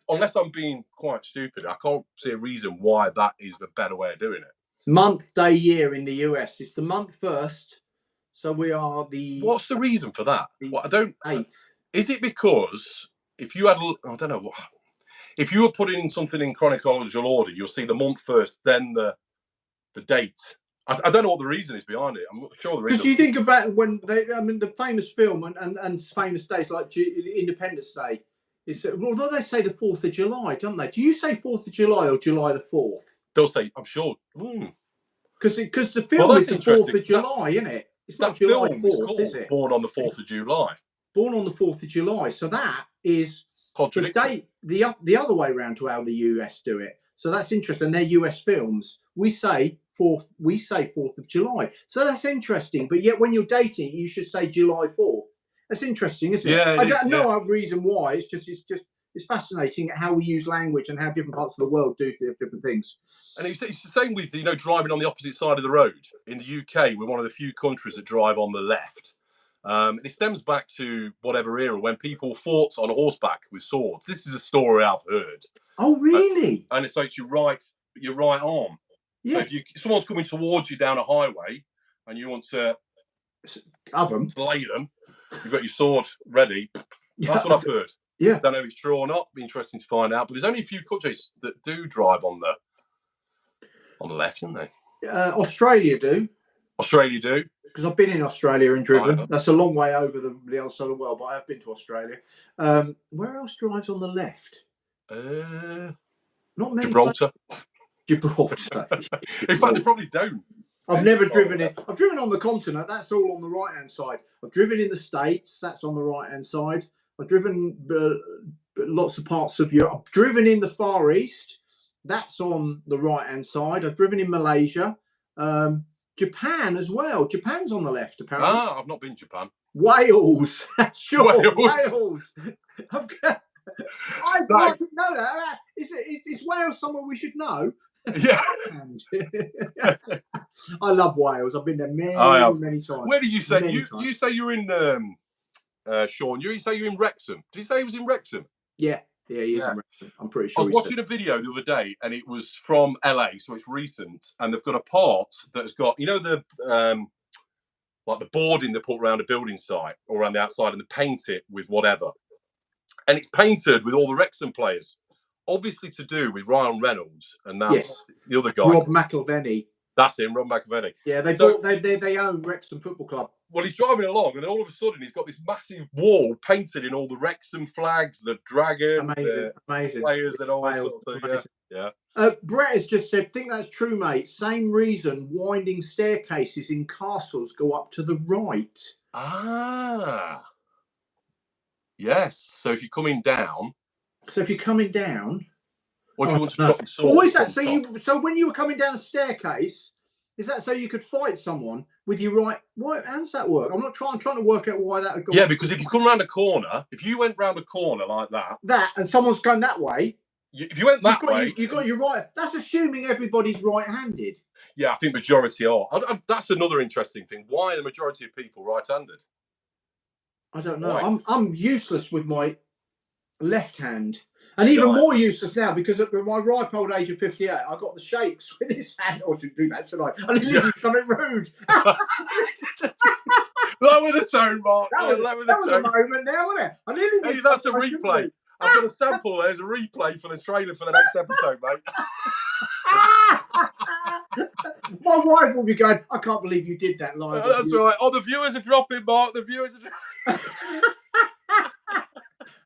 unless I'm being quite stupid, I can't see a reason why that is a better way of doing it. Month, day, year in the US. It's the month first. So we are the. What's the reason for that? Well, I don't. 8th. Is it because if you had, I don't know, if you were putting something in chronological order, you'll see the month first, then the date. I don't know what the reason is behind it. I'm not sure there is. Because you think about when the famous film and famous days like Independence Day. Although they say the 4th of July, don't they? Do you say 4th of July or July the 4th? They'll say, I'm sure. Because the film is the 4th of July, isn't it? It's not July 4th, is it? Born on the 4th of July. Born on the 4th of July. So that is the date, the other way around to how the US do it. So that's interesting. They're US films. We say 4th of July. So that's interesting. But yet when you're dating, you should say July 4th. That's interesting, isn't it? Yeah, I don't know a reason why. It's fascinating how we use language and how different parts of the world do different things. And it's the same with, driving on the opposite side of the road. In the UK, we're one of the few countries that drive on the left. And it stems back to whatever era when people fought on horseback with swords. This is a story I've heard. Oh, really? And it's like you're right. but your right arm. Yeah. So if someone's coming towards you down a highway and you want to slay them, you've got your sword ready. That's what I've heard. Yeah. Don't know if it's true or not. Be interesting to find out. But there's only a few countries that do drive on the left, don't they? Australia do. Australia do. Because I've been in Australia and driven. That's a long way over the other side of the world, but I have been to Australia. Where else drives on the left? Not many. Gibraltar. Gibraltar. In fact, they probably don't. I've never driven it. I've driven on the continent. That's all on the right-hand side. I've driven in the States. That's on the right-hand side. I've driven lots of parts of Europe. I've driven in the Far East. That's on the right-hand side. I've driven in Malaysia. Japan as well. Japan's on the left, apparently. I've not been to Japan. Wales. Sure, Wales. I didn't know that. Is Wales somewhere we should know? Yeah. I love Wales. I've been there many times. Where did you say you say you're in Sean? You say you're in Wrexham. Did you say he was in Wrexham? Yeah, he is in Wrexham. I'm pretty sure. I was watching a video the other day, and it was from LA, so it's recent. And they've got a part that has got, the like the boarding they put around a building site or around the outside, and they paint it with whatever. And it's painted with all the Wrexham players, obviously to do with Ryan Reynolds, and that's the other guy, Rob McElvenney. That's him, Rob McElvenney. Yeah, they own Wrexham Football Club. Well, he's driving along, and then all of a sudden, he's got this massive wall painted in all the Wrexham flags, the dragon, amazing players, and all that sort of thing. Yeah. Brett has just said, "Think that's true, mate. Same reason winding staircases in castles go up to the right." Yes. So if you're coming down. Or if you want to drop the sword. What is that? So when you were coming down a staircase, is that so you could fight someone with your right? Why? How does that work? I'm trying to work out why that would go. Yeah, because if you come around a corner, if you went round a corner like that, and someone's going that way. If you went that way, you got your right. That's assuming everybody's right-handed. Yeah, I think majority are. That's another interesting thing. Why are the majority of people right-handed? I don't know. Why? I'm useless with my left hand. And even more useless now because at my ripe old age of 58, I got the shakes with this hand. I shouldn't do that, should I? I didn't do something rude. Lower the tone, Mark. That was a moment now, wasn't it? Hey, that's a replay. I've got a sample. There's a replay for the trailer for the next episode, mate. My wife will be going, I can't believe you did that live. That's right. Oh, the viewers are dropping, Mark. The viewers are dropping.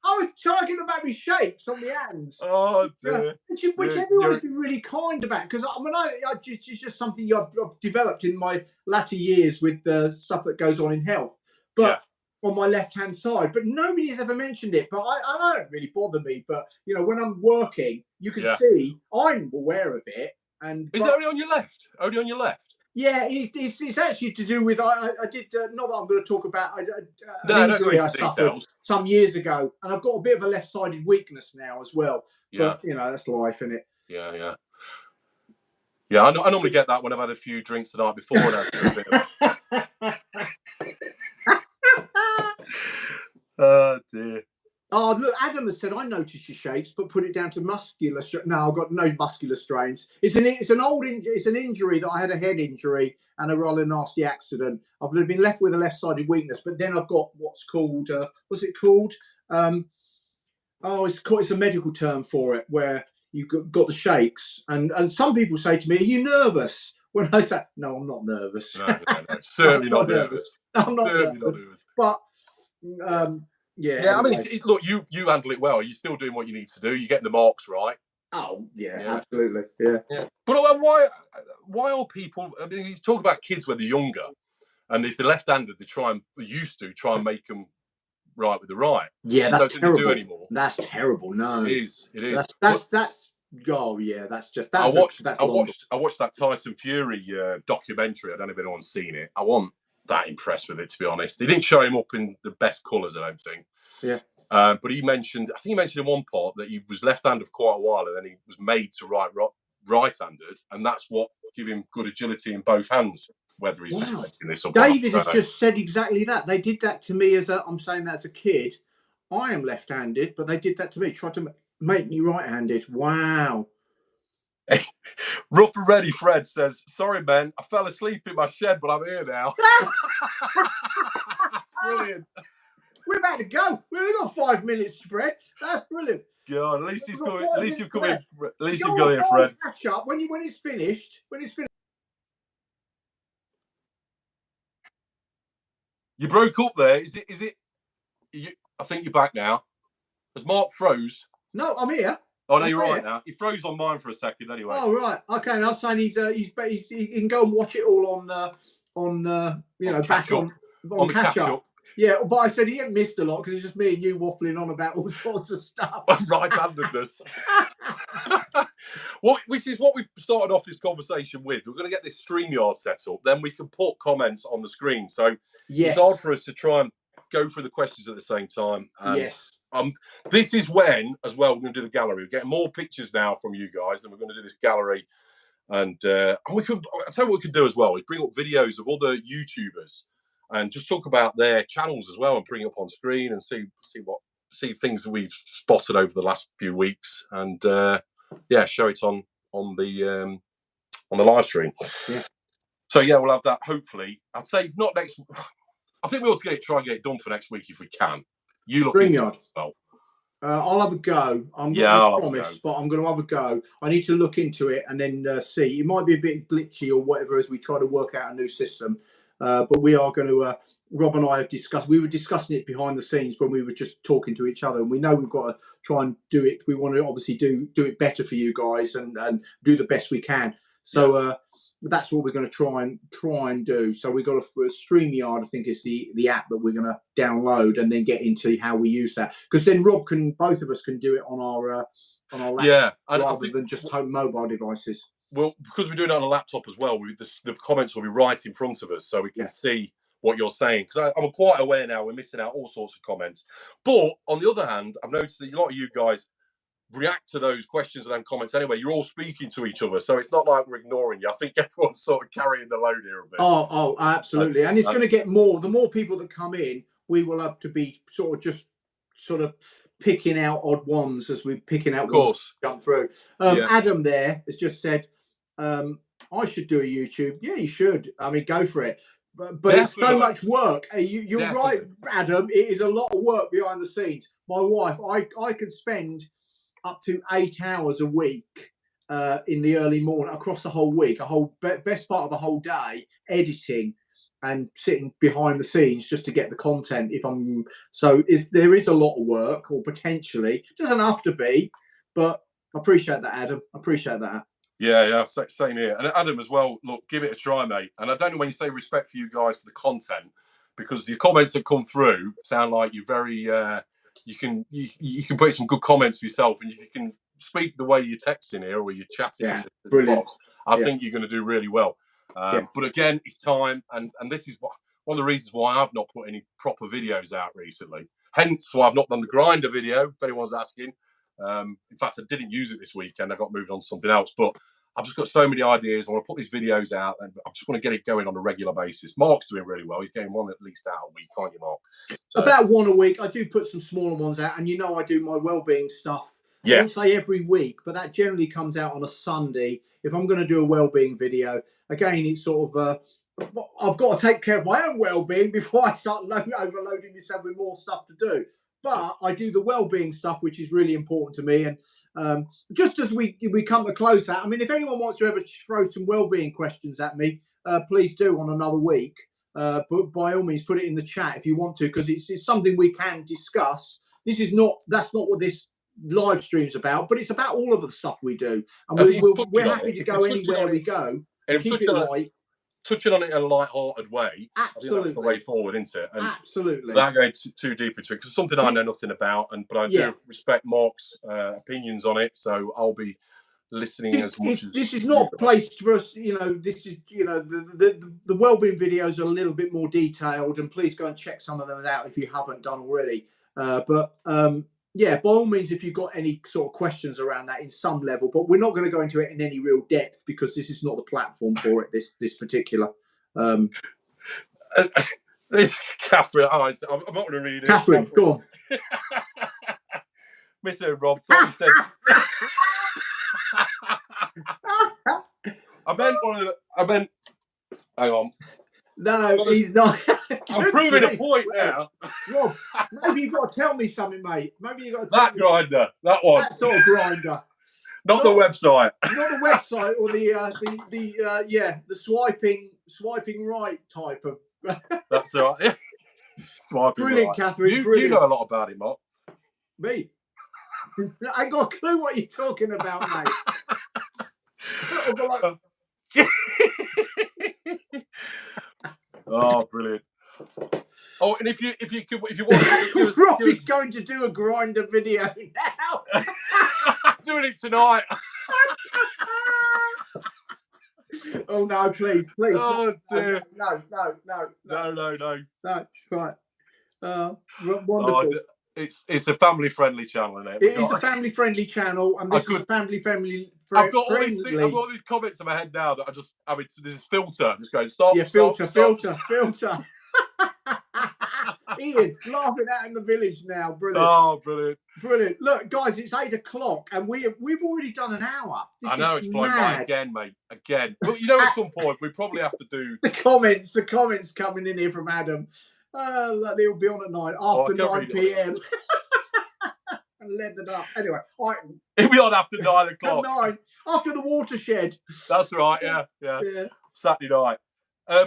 I was talking about me shakes on the hands. Oh, dear. Which everyone's been really kind about. Because, it's just something I've developed in my latter years with the stuff that goes on in health. But on my left-hand side. But nobody has ever mentioned it. But I don't really bother me. But, when I'm working, you can see I'm aware of it. Is it only on your left? Only on your left? Yeah, it's actually to do with I did not that I'm going to talk about an injury I suffered some years ago, and I've got a bit of a left-sided weakness now as well. Yeah, but that's life, isn't it? Yeah. I normally get that when I've had a few drinks the night before. Oh dear. Oh, look, Adam has said, I noticed your shakes, but put it down to muscular. No, I've got no muscular strains. It's an injury that I had, a head injury and a rather nasty accident. I've been left with a left-sided weakness, but then I've got what's called, what's it called? It's a medical term for it, where you've got the shakes. And some people say to me, are you nervous? When I say, no, I'm not nervous. No. Certainly not nervous. I'm not nervous. But... I mean, look, you handle it well. You're still doing what you need to do. You're getting the marks right. Oh, yeah. Absolutely. Yeah. But why are people? I mean, you talk about kids when they're younger, and if they're left-handed, they used to try and make them right with the right. Yeah, that's terrible. Do anymore. That's terrible. No, it is. That's. Oh yeah, that's just. I watched that Tyson Fury documentary. I don't know if anyone's seen it. I wasn't that impressed with it, to be honest. They didn't show him up in the best colours, I don't think. Yeah. But he mentioned in one part that he was left-handed for quite a while, and then he was made to right-handed, and that's what gave him good agility in both hands. Whether he's just making this up. David has just said exactly that. They did that to me I'm saying that as a kid. I am left-handed, but they did that to me. Tried to make me right-handed. Wow. Rough and Ready Fred says, sorry, man, I fell asleep in my shed, but I'm here now. That's brilliant. We're about to go. We only got 5 minutes, Fred. That's brilliant. God, at least he's coming. At least you've come in. At least Go you've got on, here, Fred. Catch up when it's finished. When it's finished. You broke up there. Is it? I think you're back now. Has Mark froze? No, I'm here. Oh no, you're right now. He froze on mine for a second anyway. Oh right, okay. And I was saying he can go and watch it all on back on the catch up. Yeah, but I said he hadn't missed a lot because it's just me and you waffling on about all sorts of stuff. Right-handedness. Which is what we started off this conversation with. We're going to get this StreamYard set up, then we can put comments on the screen. So it's hard for us to try and go through the questions at the same time. Yes. This is when, as well, we're going to do the gallery. We're getting more pictures now from you guys, and we're going to do this gallery. And I'll tell you what we could do as well. We bring up videos of other YouTubers and just talk about their channels as well, and bring it up on screen and see things that we've spotted over the last few weeks, and show it on the live stream. Yeah. So yeah, we'll have that hopefully. I'd say not next. I think we ought to try and get it done for next week if we can. You look into it as well. I'll have a go. I'm not going to promise, but I'm going to have a go. I need to look into it and then see. It might be a bit glitchy or whatever as we try to work out a new system. But we are going to. Rob and I have discussed. We were discussing it behind the scenes when we were just talking to each other, and we know we've got to try and do it. We want to obviously do it better for you guys and do the best we can. So that's what we're going to try and do. So we've got a StreamYard, I think is the app that we're going to download and then get into how we use that. Because then both of us can do it on our laptop rather than just mobile devices. Well, because we're doing it on a laptop as well, the comments will be right in front of us, so we can see what you're saying. Because I'm quite aware now we're missing out all sorts of comments. But on the other hand, I've noticed that a lot of you guys react to those questions and comments anyway. You're all speaking to each other, so it's not like we're ignoring you. I think everyone's sort of carrying the load here a bit. Oh, absolutely. And it's going to get more. The more people that come in, we will have to be sort of picking out odd ones as we're picking out ones to jump through. Adam there has just said, I should do a YouTube. Yeah, you should. I mean, go for it. But it's so much work. You're right, Adam. It is a lot of work behind the scenes. My wife, I can spend up to 8 hours a week in the early morning across the whole week, best part of the whole day, editing and sitting behind the scenes just to get the content. There is a lot of work, or potentially. It doesn't have to be, but I appreciate that, Adam. I appreciate that. Yeah, same here. And Adam as well, look, give it a try, mate. And I don't know when you say respect for you guys for the content, because your comments that come through sound like you're very, you can put some good comments for yourself, and you can speak the way you're texting here or you're chatting in the box. I think you're going to do really well. But again, it's time. And this is one of the reasons why I've not put any proper videos out recently. Hence why I've not done the grinder video, if anyone's asking. In fact, I didn't use it this weekend. I got moved on to something else, but I've just got so many ideas. I want to put these videos out, and I just want to get it going on a regular basis. Mark's doing really well. He's getting one at least out a week, can't you, Mark? So, about one a week. I do put some smaller ones out, and I do my wellbeing stuff. I don't say every week, but that generally comes out on a Sunday. If I'm going to do a wellbeing video, again, it's sort of I've got to take care of my own well-being before I start overloading myself with more stuff to do. But I do the well-being stuff, which is really important to me. And just as we come to close that, I mean, if anyone wants to ever throw some well-being questions at me, please do on another week. But by all means, put it in the chat if you want to, because it's something we can discuss. That's not what this live stream's about, but it's about all of the stuff we do. And we're happy to go anywhere we go. Keep it light. Touching on it in a light-hearted way, absolutely. I think that's the way forward, isn't it? And absolutely. Without going too deep into it, because it's something I know nothing about, but I do respect Mark's opinions on it, so I'll be listening as much as. This is not placed for us, this is, the wellbeing videos are a little bit more detailed, and please go and check some of them out if you haven't done already. By all means, if you've got any sort of questions around that in some level, but we're not going to go into it in any real depth because this is not the platform for it, this particular. This Catherine, I'm not going to read it. Catherine, go on. Mr. Rob thought he said. I meant one of the, I meant. Hang on. No, he's not. I'm proving a point now. Rob, maybe you've got to tell me something, mate. Maybe you've got to tell That me grinder, that one. that sort of grinder. Not the website. Not the website or the swiping right type of. That's right. Yeah. Swiping Brilliant, right. Catherine. You Brilliant. know a lot about it, Mark. Me. I ain't got a clue what you're talking about, mate. Oh, brilliant. Oh, and if you want, Robbie's going to do a grinder video now. Doing it tonight. Oh no, please. Oh dear. No. Right. Wonderful. It's a family friendly channel, isn't it? It is a family friendly channel, and this is a family friendly. I've got all these things, I've got all these comments in my head now that this is filter. Just going stop. Yeah, stop, filter. Ian, laughing out in the village now. Brilliant. Oh, brilliant. Look, guys, it's 8 o'clock and we've already done an hour. I know it's flying by again, mate. Again. But you know, at some point we probably have to do the comments coming in here from Adam. They'll be on at 9 after 9 p.m. and led it up. Anyway, it'll be on after 9 o'clock. 9 after the watershed. That's right. Yeah. Saturday night.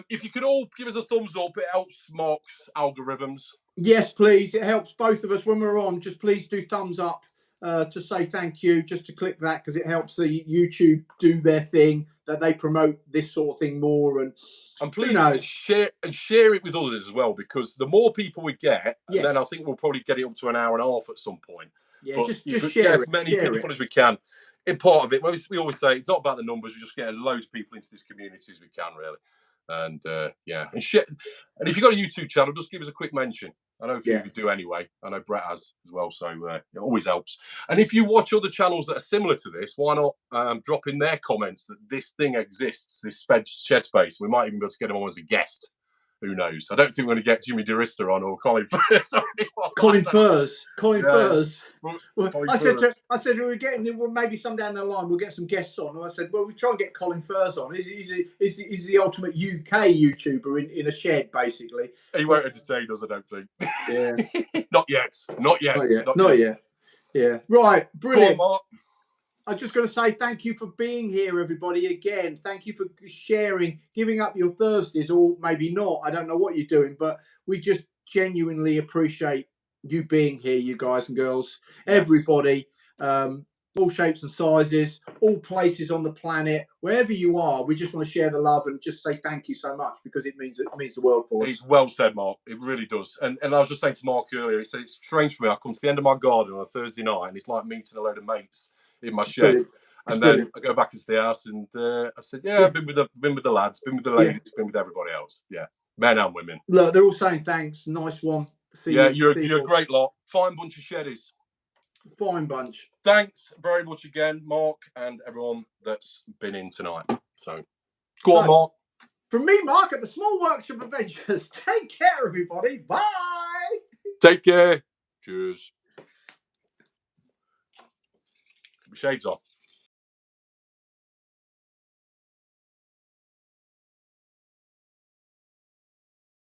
If you could all give us a thumbs up, it helps Mark's algorithms. Yes, please. It helps both of us when we're on. Just please do thumbs up to say thank you. Just to click that because it helps the YouTube do their thing, that they promote this sort of thing more. And please share it with others as well, because the more people we get, then I think we'll probably get it up to an hour and a half at some point. Yeah, but just share as many people as we can. In part of it, we always say it's not about the numbers. We just get loads of people into this community as we can, really. And and shit. And if you've got a YouTube channel, just give us a quick mention. I know a few of you do anyway. I know Brett has as well, so it always helps. And if you watch other channels that are similar to this, why not drop in their comments that this thing exists, this shed space. We might even be able to get them on as a guest. Who knows? I don't think we're going to get Jimmy DeRister on or Colin Furs. Colin Furs. Well, I said we were getting maybe some down the line. We'll get some guests on. And I said, well, we try and get Colin Furs on. He's the ultimate UK YouTuber in a shed, basically. He won't entertain us, I don't think. Yeah. Not yet. Not yet. Yeah. Right. Brilliant. Go on, Mark. I'm just going to say thank you for being here, everybody. Again, thank you for sharing, giving up your Thursdays, or maybe not. I don't know what you're doing, but we just genuinely appreciate you being here, you guys and girls, everybody, all shapes and sizes, all places on the planet, wherever you are. We just want to share the love and just say thank you so much, because it means the world for us. It's well said, Mark. It really does. And I was just saying to Mark earlier, he said it's strange for me. I come to the end of my garden on a Thursday night, and it's like meeting a load of mates in my shed. And then I go back into the house, and I said, I've been with the lads, been with the ladies, been with everybody else. Yeah, men and women. Look, they're all saying thanks. Nice one. You're a great lot. Fine bunch of sheddies. Fine bunch. Thanks very much again, Mark, and everyone that's been in tonight. So, go on, Mark. From me, Mark, at the Small Workshop Adventures. Take care, everybody. Bye. Take care. Cheers. Shades on.